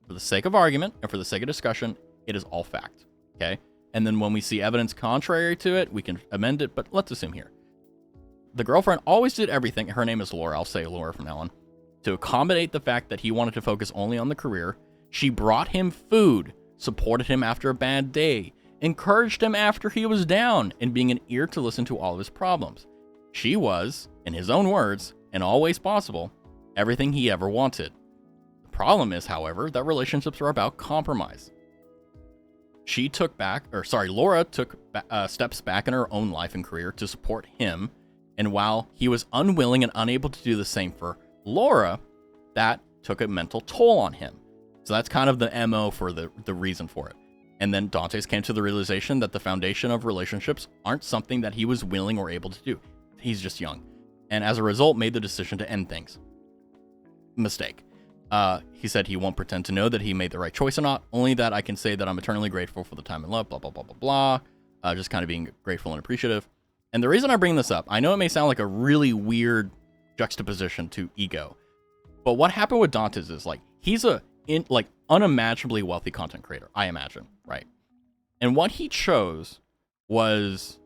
for the sake of argument and for the sake of discussion, it is all fact. Okay? And then when we see evidence contrary to it, we can amend it, but let's assume here. The girlfriend always did everything, her name is Laura, I'll say Laura from now on, to accommodate the fact that he wanted to focus only on the career. She brought him food, supported him after a bad day, encouraged him after he was down, and being an ear to listen to all of his problems. She was, in his own words, in all ways possible, everything he ever wanted. The problem is, however, that relationships are about compromise. Laura took steps back in her own life and career to support him, and while he was unwilling and unable to do the same for Laura, that took a mental toll on him. So that's kind of the MO for the reason for it. And then Dantes came to the realization that the foundation of relationships aren't something that he was willing or able to do. He's just young. And as a result, made the decision to end things. Mistake. He said he won't pretend to know that he made the right choice or not. Only that I can say that I'm eternally grateful for the time and love, blah, blah, blah, blah, blah. Just kind of being grateful and appreciative. And the reason I bring this up, I know it may sound like a really weird juxtaposition to ego. But what happened with Dantes is, like, he's unimaginably wealthy content creator, I imagine, right? And what he chose was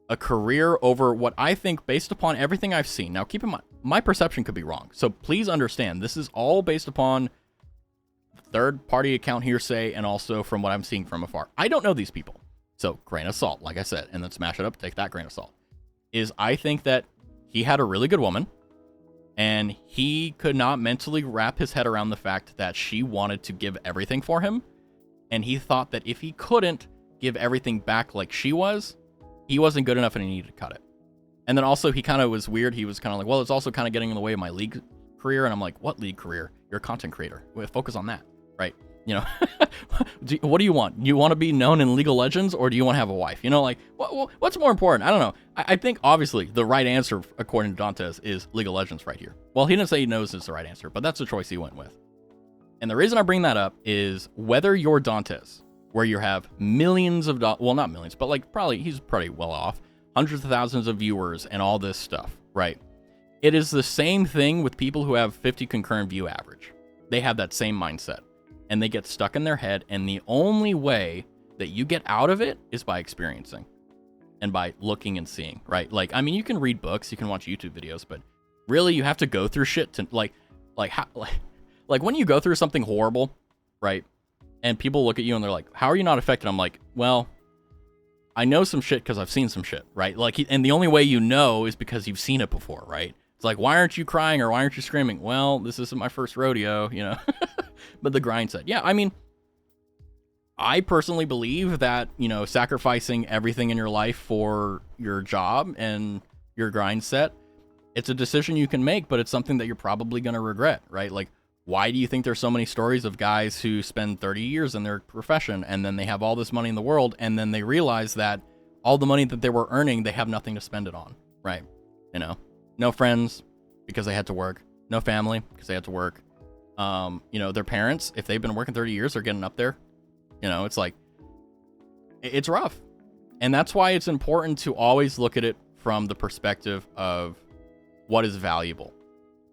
a career over what I think, based upon everything I've seen. Now, keep in mind, my perception could be wrong. So please understand, this is all based upon third-party account hearsay and also from what I'm seeing from afar. I don't know these people. So grain of salt, like I said, and then smash it up, take that grain of salt. I think that he had a really good woman, and he could not mentally wrap his head around the fact that she wanted to give everything for him. And he thought that if he couldn't, give everything back like she was, he wasn't good enough and he needed to cut it. And then also he kind of was weird. He was kind of like, well, it's also kind of getting in the way of my league career. And I'm like, what league career? You're a content creator. Focus on that, right? You know, what do you want? You want to be known in League of Legends, or do you want to have a wife? You know, like, what's more important? I don't know. I think, obviously, the right answer, according to Dantes, is League of Legends right here. Well, he didn't say he knows it's the right answer, but that's the choice he went with. And the reason I bring that up is whether you're Dantes, where you have millions of well, not millions, but like he's probably well off, hundreds of thousands of viewers and all this stuff, right? It is the same thing with people who have 50 concurrent view average. They have that same mindset. And they get stuck in their head, and the only way that you get out of it is by experiencing and by looking and seeing, right? Like, I mean, you can read books, you can watch YouTube videos, but really you have to go through shit to like when you go through something horrible, right? And people look at you and they're like, how are you not affected? I'm like, well, I know some shit because I've seen some shit, right? Like, and the only way you know is because you've seen it before, right? It's like, why aren't you crying or why aren't you screaming? Well, this isn't my first rodeo, you know? But the grind set. Yeah, I mean, I personally believe that, you know, sacrificing everything in your life for your job and your grind set, it's a decision you can make, but it's something that you're probably going to regret, right? Like, why do you think there's so many stories of guys who spend 30 years in their profession and then they have all this money in the world and then they realize that all the money that they were earning, they have nothing to spend it on, right? You know, no friends because they had to work, no family because they had to work. You know, their parents, if they've been working 30 years, they're getting up there. You know, it's like, it's rough. And that's why it's important to always look at it from the perspective of what is valuable,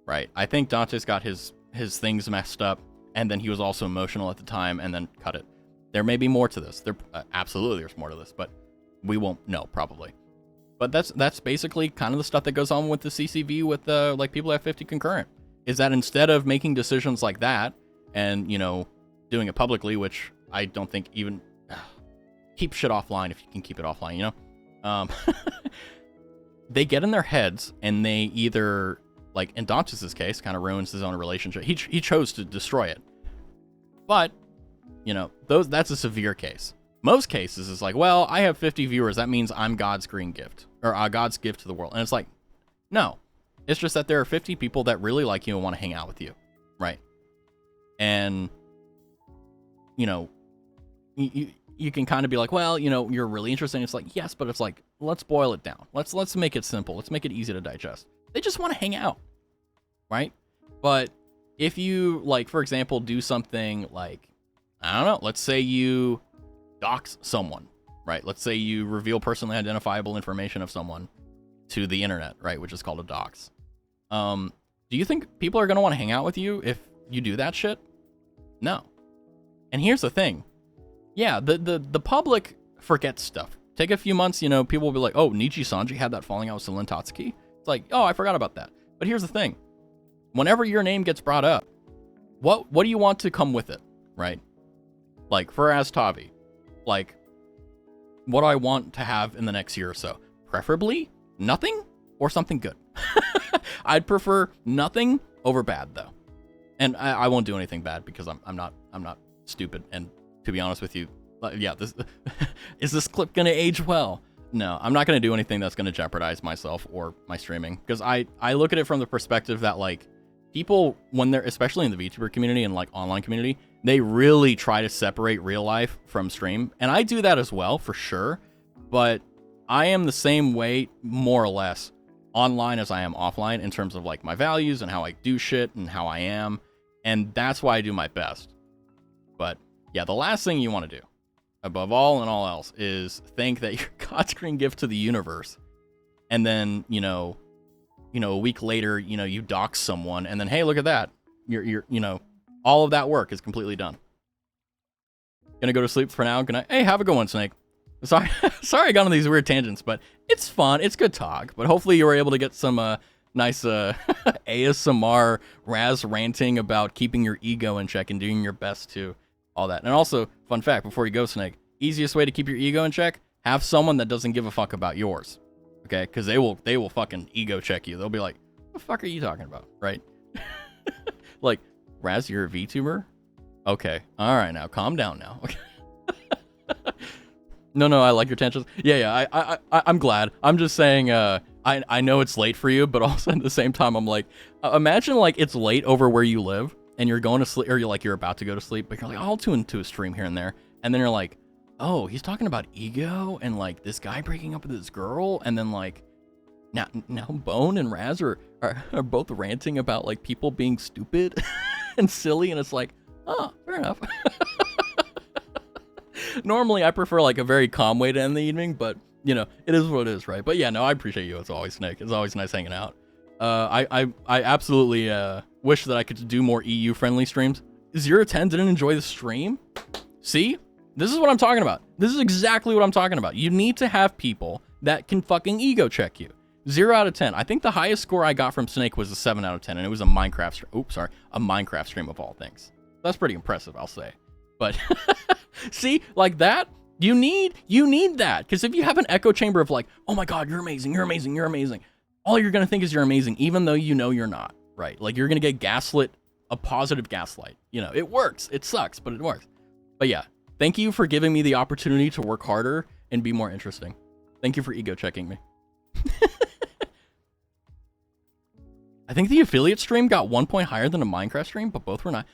right? I think Dante's got his things messed up, and then he was also emotional at the time, and then cut it. There may be more to this. Absolutely there's more to this, but we won't know, probably. But that's basically kind of the stuff that goes on with the CCV with like people that have 50 concurrent. Is that instead of making decisions like that and, you know, doing it publicly, which I don't think even keep shit offline if you can keep it offline, you know, they get in their heads and they either, like in Dantes' case, kind of ruins his own relationship. He chose to destroy it. But, you know, that's a severe case. Most cases is like, well, I have 50 viewers. That means I'm God's green gift or God's gift to the world. And it's like, no. It's just that there are 50 people that really like you and want to hang out with you, right? And, you know, you can kind of be like, well, you know, you're really interesting. It's like, yes, but it's like, let's boil it down. Let's make it simple. Let's make it easy to digest. They just want to hang out, right? But if you, like, for example, do something like, I don't know, let's say you dox someone, right? Let's say you reveal personally identifiable information of someone to the internet, right? Which is called a dox. Do you think people are going to want to hang out with you if you do that shit? No. And here's the thing. Yeah, the public forgets stuff. Take a few months, you know, people will be like, oh, Nichi Sanji had that falling out with Celine Tatsuki. It's like, oh, I forgot about that. But here's the thing. Whenever your name gets brought up, what do you want to come with it, right? Like, for Tavi, like, what do I want to have in the next year or so? Preferably nothing or something good. I'd prefer nothing over bad, though. And I won't do anything bad because I'm not stupid. And to be honest with you, yeah, is this clip gonna age well? No, I'm not gonna do anything that's gonna jeopardize myself or my streaming, because I look at it from the perspective that, like, people, when they're, especially in the VTuber community and like online community, they really try to separate real life from stream, and I do that as well, for sure. But I am the same way, more or less, online as I am offline in terms of like my values and how I do shit and how I am, and that's why I do my best. But yeah, the last thing you want to do, above all and all else, is think that you're God's green gift to the universe, and then you know, a week later, you know, you dox someone, and then hey, look at that, you're you know, all of that work is completely done. Gonna go to sleep for now. Good night. Hey, have a good one, Snake. Sorry, I got on these weird tangents, but it's fun. It's good talk. But hopefully you were able to get some nice ASMR Raz ranting about keeping your ego in check and doing your best to all that. And also, fun fact before you go, Snake, easiest way to keep your ego in check: have someone that doesn't give a fuck about yours. Okay, because they will fucking ego check you. They'll be like, "What the fuck are you talking about?" Right? Like, Raz, you're a VTuber? Okay, all right, now calm down now. Okay. No, I like your tangents. Yeah, I'm glad. I'm just saying, I know it's late for you, but also at the same time, I'm like, imagine like it's late over where you live, and you're going to sleep, or you're about to go to sleep, but you're like, I'll tune into a stream here and there, and then you're like, oh, he's talking about ego and like this guy breaking up with this girl, and then like now Bone and Raz are both ranting about like people being stupid and silly, and it's like, oh, fair enough. Normally, I prefer like a very calm way to end the evening, but you know, it is what it is, right? But yeah, no, I appreciate you as always, Snake. It's always nice hanging out. I absolutely wish that I could do more EU friendly streams. 010 didn't enjoy the stream. See, this is what I'm talking about. This is exactly what I'm talking about. You need to have people that can fucking ego check you. 0 out of 10. I think the highest score I got from Snake was a 7 out of 10, and it was a Minecraft stream. Oops, sorry, a Minecraft stream of all things. That's pretty impressive, I'll say. But see, like that, you need that, because if you have an echo chamber of like, oh my god, you're amazing, you're amazing, you're amazing, all you're gonna think is you're amazing, even though you know you're not, right? Like you're gonna get gaslit, a positive gaslight. You know, it works. It sucks, but it works. But yeah, thank you for giving me the opportunity to work harder and be more interesting. Thank you for ego checking me. I think the affiliate stream got 1 point higher than a Minecraft stream, but both were not.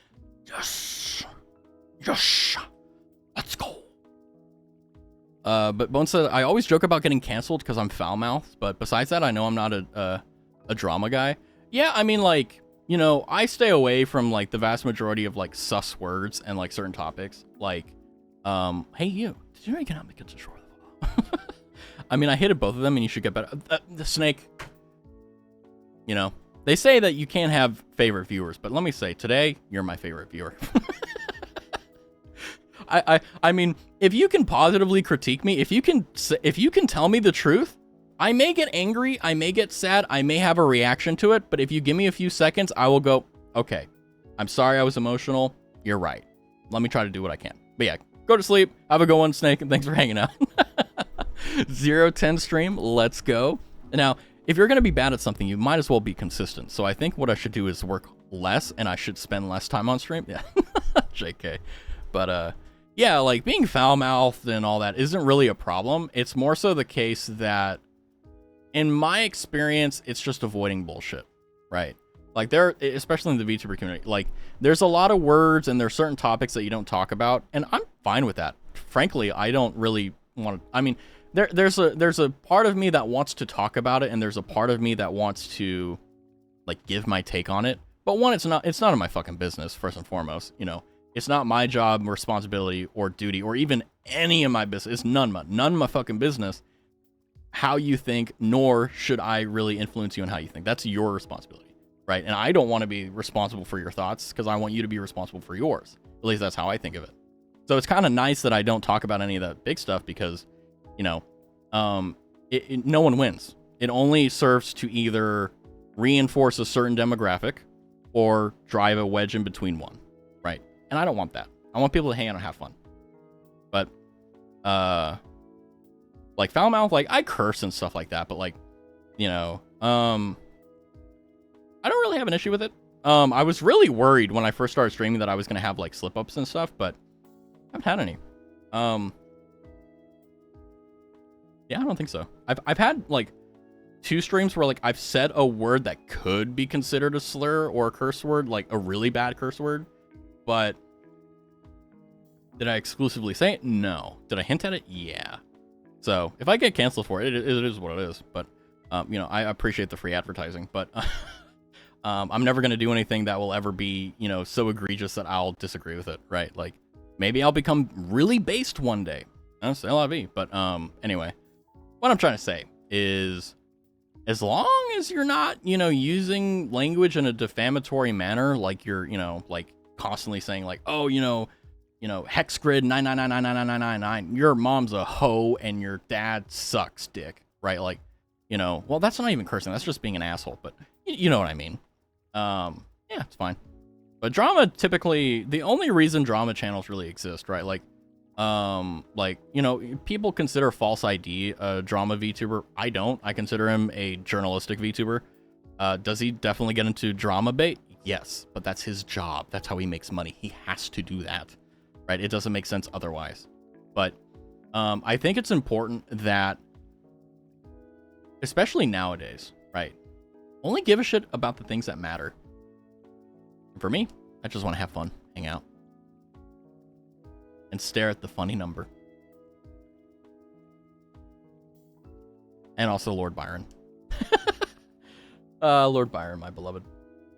Yes, let's go. But Bone said, I always joke about getting canceled because I'm foul-mouthed, but besides that, I know I'm not a drama guy. Yeah, I mean, like, you know, I stay away from, like, the vast majority of, like, sus words and, like, certain topics. Like, hey, you, did you economic get to shore? I mean, I hated both of them, and you should get better. The Snake, you know, they say that you can't have favorite viewers, but let me say, today, you're my favorite viewer. I mean, if you can positively critique me, if you can tell me the truth, I may get angry, I may get sad, I may have a reaction to it, but if you give me a few seconds, I will go, okay, I'm sorry I was emotional, you're right. Let me try to do what I can. But yeah, go to sleep, have a good one, Snake, and thanks for hanging out. 010 stream, let's go. Now, if you're going to be bad at something, you might as well be consistent. So I think what I should do is work less, and I should spend less time on stream. Yeah, JK. But, yeah, like, being foul-mouthed and all that isn't really a problem. It's more so the case that, in my experience, it's just avoiding bullshit, right? Like, especially in the VTuber community, like, there's a lot of words and there's certain topics that you don't talk about, and I'm fine with that. Frankly, I don't really want to, I mean, there's a part of me that wants to talk about it, and there's a part of me that wants to, like, give my take on it. But one, it's not in my fucking business, first and foremost, you know. It's not my job, responsibility, or duty, or even any of my business. It's none of my fucking business how you think, nor should I really influence you on how you think. That's your responsibility, right? And I don't want to be responsible for your thoughts because I want you to be responsible for yours. At least that's how I think of it. So it's kind of nice that I don't talk about any of that big stuff because, you know, no one wins. It only serves to either reinforce a certain demographic or drive a wedge in between one, right? And I don't want that. I want people to hang out and have fun. But, like, foul mouth, like, I curse and stuff like that, but, like, you know, I don't really have an issue with it. I was really worried when I first started streaming that I was going to have, like, slip-ups and stuff, but I haven't had any. Yeah, I don't think so. I've had, like, 2 streams where, like, I've said a word that could be considered a slur or a curse word, like, a really bad curse word. But did I exclusively say it? No. Did I hint at it? Yeah. So if I get canceled for it, it is what it is. But, you know, I appreciate the free advertising. But I'm never going to do anything that will ever be, you know, so egregious that I'll disagree with it, right? Like, maybe I'll become really based one day. That's LIV. But anyway, what I'm trying to say is, as long as you're not, you know, using language in a defamatory manner, like you're, you know, like, constantly saying like, oh, you know, hex grid 9999999, your mom's a hoe and your dad sucks dick, right? Like, you know, well, that's not even cursing, that's just being an asshole, but you know what I mean. Yeah, it's fine. But drama, typically, the only reason drama channels really exist, right? Like, you know, people consider False ID a drama VTuber. I don't. I consider him a journalistic VTuber. Does he definitely get into drama bait? Yes, but that's his job. That's how he makes money. He has to do that, right? It doesn't make sense otherwise. But I think it's important that, especially nowadays, right? Only give a shit about the things that matter. And for me, I just want to have fun, hang out, and stare at the funny number. And also Lord Byron. Lord Byron, my beloved.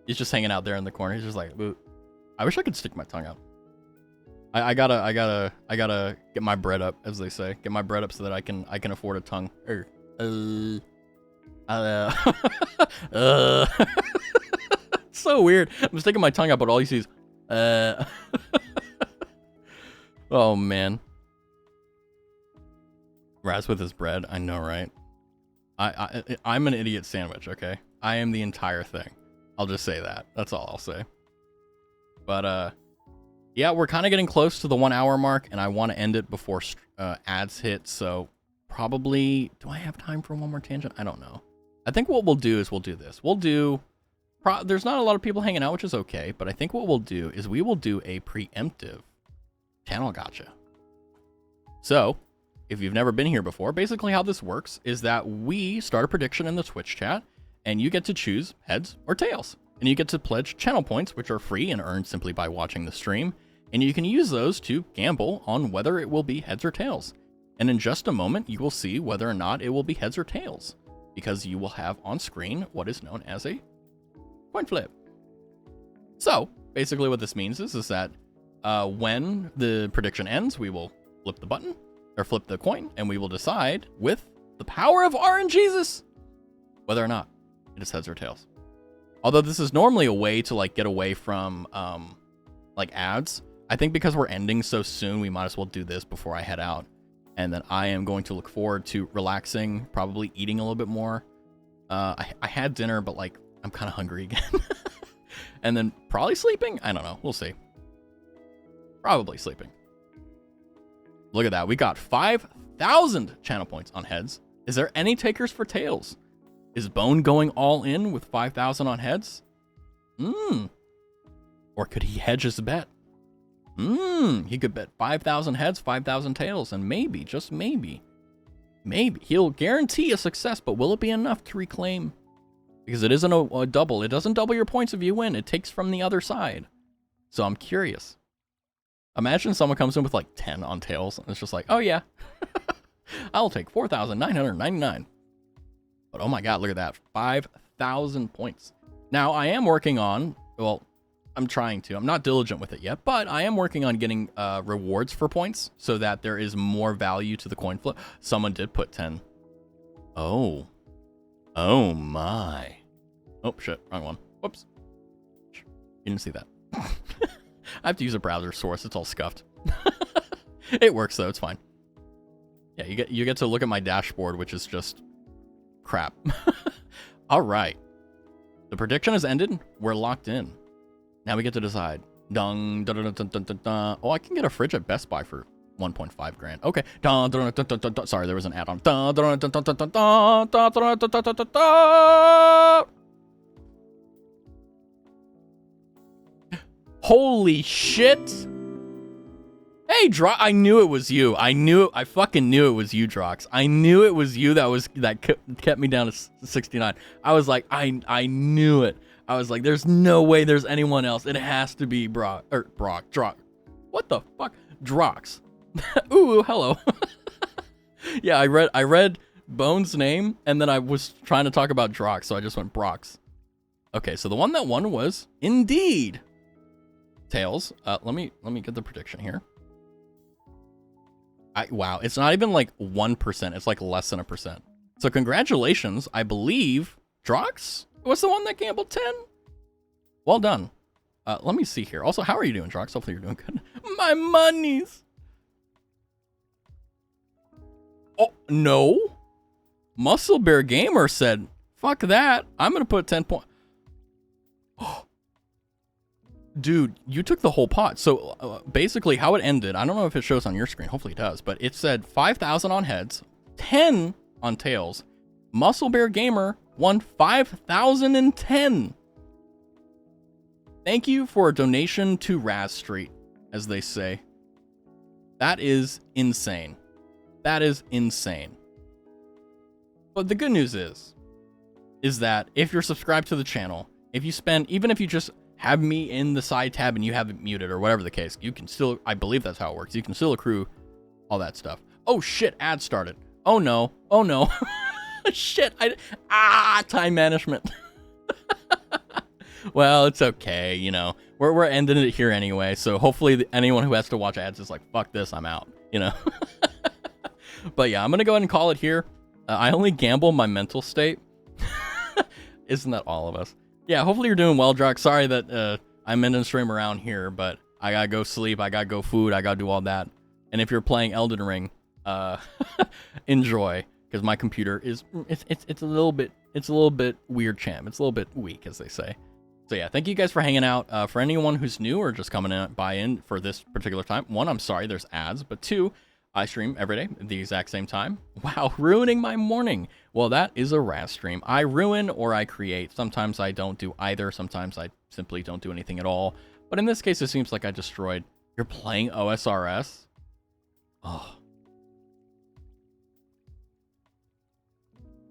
He's just hanging out there in the corner. He's just like, ooh. I wish I could stick my tongue out. I gotta get my bread up, as they say. Get my bread up so that I can afford a tongue. So weird. I'm sticking my tongue out, but all you see is oh man. Raz with his bread. I know, right? I'm an idiot sandwich, okay? I am the entire thing. I'll just say that. That's all I'll say. But yeah, we're kind of getting close to the 1 hour mark, and I want to end it before ads hit. So probably, do I have time for one more tangent? I don't know. I think what we'll do is we'll do this. There's not a lot of people hanging out, which is okay. But I think what we'll do is we will do a preemptive channel gotcha. So if you've never been here before, basically how this works is that we start a prediction in the Twitch chat, and you get to choose heads or tails. And you get to pledge channel points, which are free and earned simply by watching the stream. And you can use those to gamble on whether it will be heads or tails. And in just a moment, you will see whether or not it will be heads or tails, because you will have on screen what is known as a coin flip. So basically what this means is that when the prediction ends, we will flip the button or flip the coin, and we will decide with the power of RNGesus whether or not it is heads or tails. Although this is normally a way to like get away from like ads, I think because we're ending so soon, we might as well do this before I head out. And then I am going to look forward to relaxing, probably eating a little bit more. I had dinner, but like I'm kind of hungry again. And then probably sleeping. I don't know. We'll see. Probably sleeping. Look at that. We got 5,000 channel points on heads. Is there any takers for tails? Is Bone going all in with 5,000 on heads? Or could he hedge his bet? He could bet 5,000 heads, 5,000 tails, and maybe, just maybe, he'll guarantee a success, but will it be enough to reclaim? Because it isn't a double. It doesn't double your points if you win. It takes from the other side. So I'm curious. Imagine someone comes in with like 10 on tails, and it's just like, oh yeah, I'll take 4,999. But oh my god, look at that. 5,000 points. Now, I am working on, well, I'm trying to. I'm not diligent with it yet, but I am working on getting rewards for points so that there is more value to the coin flip. Someone did put 10. Oh. Oh my. Oh, shit. Wrong one. Whoops. You didn't see that. I have to use a browser source. It's all scuffed. It works, though. It's fine. Yeah, you get to look at my dashboard, which is just crap. All right. The prediction has ended. We're locked in. Now we get to decide. Dun, dun, dun, dun, dun, dun, dun. Oh, I can get a fridge at Best Buy for 1.5 grand. Okay. Dun, dun, dun, dun, dun, dun. Sorry, there was an add-on. Dun, dun, dun, dun, dun, dun, dun, dun, dun, dun, dun, dun, dun, dun. Holy shit. Hey, Drox, I knew it was you. I fucking knew it was you, Drox. I knew it was you that kept me down to 69. I was like, I knew it. I was like, there's no way there's anyone else. It has to be Drox. What the fuck? Drox. Ooh, hello. Yeah, I read Bone's name, and then I was trying to talk about Drox, so I just went Brox. Okay, so the one that won was indeed Tails. Let me get the prediction here. Wow, it's not even like 1%. It's like less than 1%. So congratulations, I believe Drox was the one that gambled 10. Well done. Let me see here. Also, how are you doing, Drox? Hopefully you're doing good. My monies. Oh, no. Muscle Bear Gamer said, fuck that. I'm going to put 10 points. Dude, you took the whole pot. So basically how it ended, I don't know if it shows on your screen. Hopefully it does. But it said 5,000 on heads, 10 on tails. Muscle Bear Gamer won 5,010. Thank you for a donation to Raz Street, as they say. That is insane. That is insane. But the good news is that if you're subscribed to the channel, if you spend, even if you just have me in the side tab and you have it muted or whatever the case, you can still, I believe that's how it works. You can still accrue all that stuff. Oh shit, ads started. Oh no. Oh no. Shit. Time management. Well, it's okay. You know, we're ending it here anyway. So hopefully anyone who has to watch ads is like, fuck this, I'm out, you know? But yeah, I'm going to go ahead and call it here. I only gamble my mental state. Isn't that all of us? Yeah, hopefully you're doing well, Drock. Sorry that I'm ending stream around here, but I gotta go sleep, I gotta go food, I gotta do all that. And if you're playing Elden Ring, enjoy, because my computer is it's a little bit weird, champ. It's a little bit weak, as they say. So yeah, thank you guys for hanging out. For anyone who's new or just coming in for this particular time, one, I'm sorry there's ads, but two, I stream every day at the exact same time. Wow, ruining my morning. Well, that is a Raz stream. I ruin or I create. Sometimes I don't do either. Sometimes I simply don't do anything at all. But in this case, it seems like I destroyed. You're playing OSRS? Oh.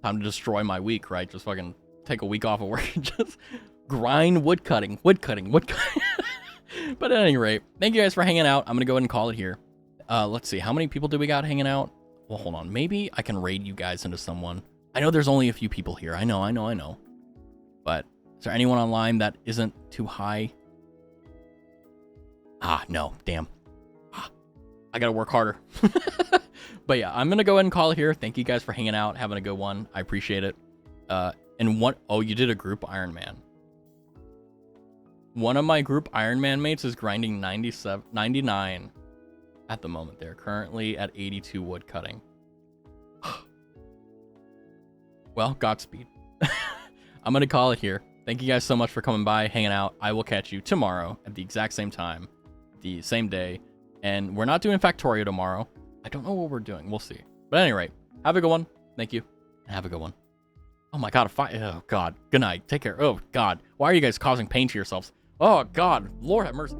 Time to destroy my week, right? Just fucking take a week off of work and just grind woodcutting. But at any rate, thank you guys for hanging out. I'm going to go ahead and call it here. Let's see. How many people do we got hanging out? Well, hold on. Maybe I can raid you guys into someone. I know there's only a few people here. I know. But is there anyone online that isn't too high? No. Damn. I gotta work harder. But yeah, I'm gonna go ahead and call it here. Thank you guys for hanging out, having a good one. I appreciate it. And what? Oh, you did a group Iron Man. One of my group Iron Man mates is grinding 99 at the moment. They're currently at 82 wood cutting. Well, Godspeed. I'm gonna call it here. Thank you guys so much for coming by, hanging out. I will catch you tomorrow at the exact same time, the same day. And we're not doing Factorio tomorrow. I don't know what we're doing. We'll see. But at any rate, have a good one. Thank you. Have a good one. Oh my god, oh god. Good night. Take care. Oh god. Why are you guys causing pain to yourselves? Oh god. Lord have mercy.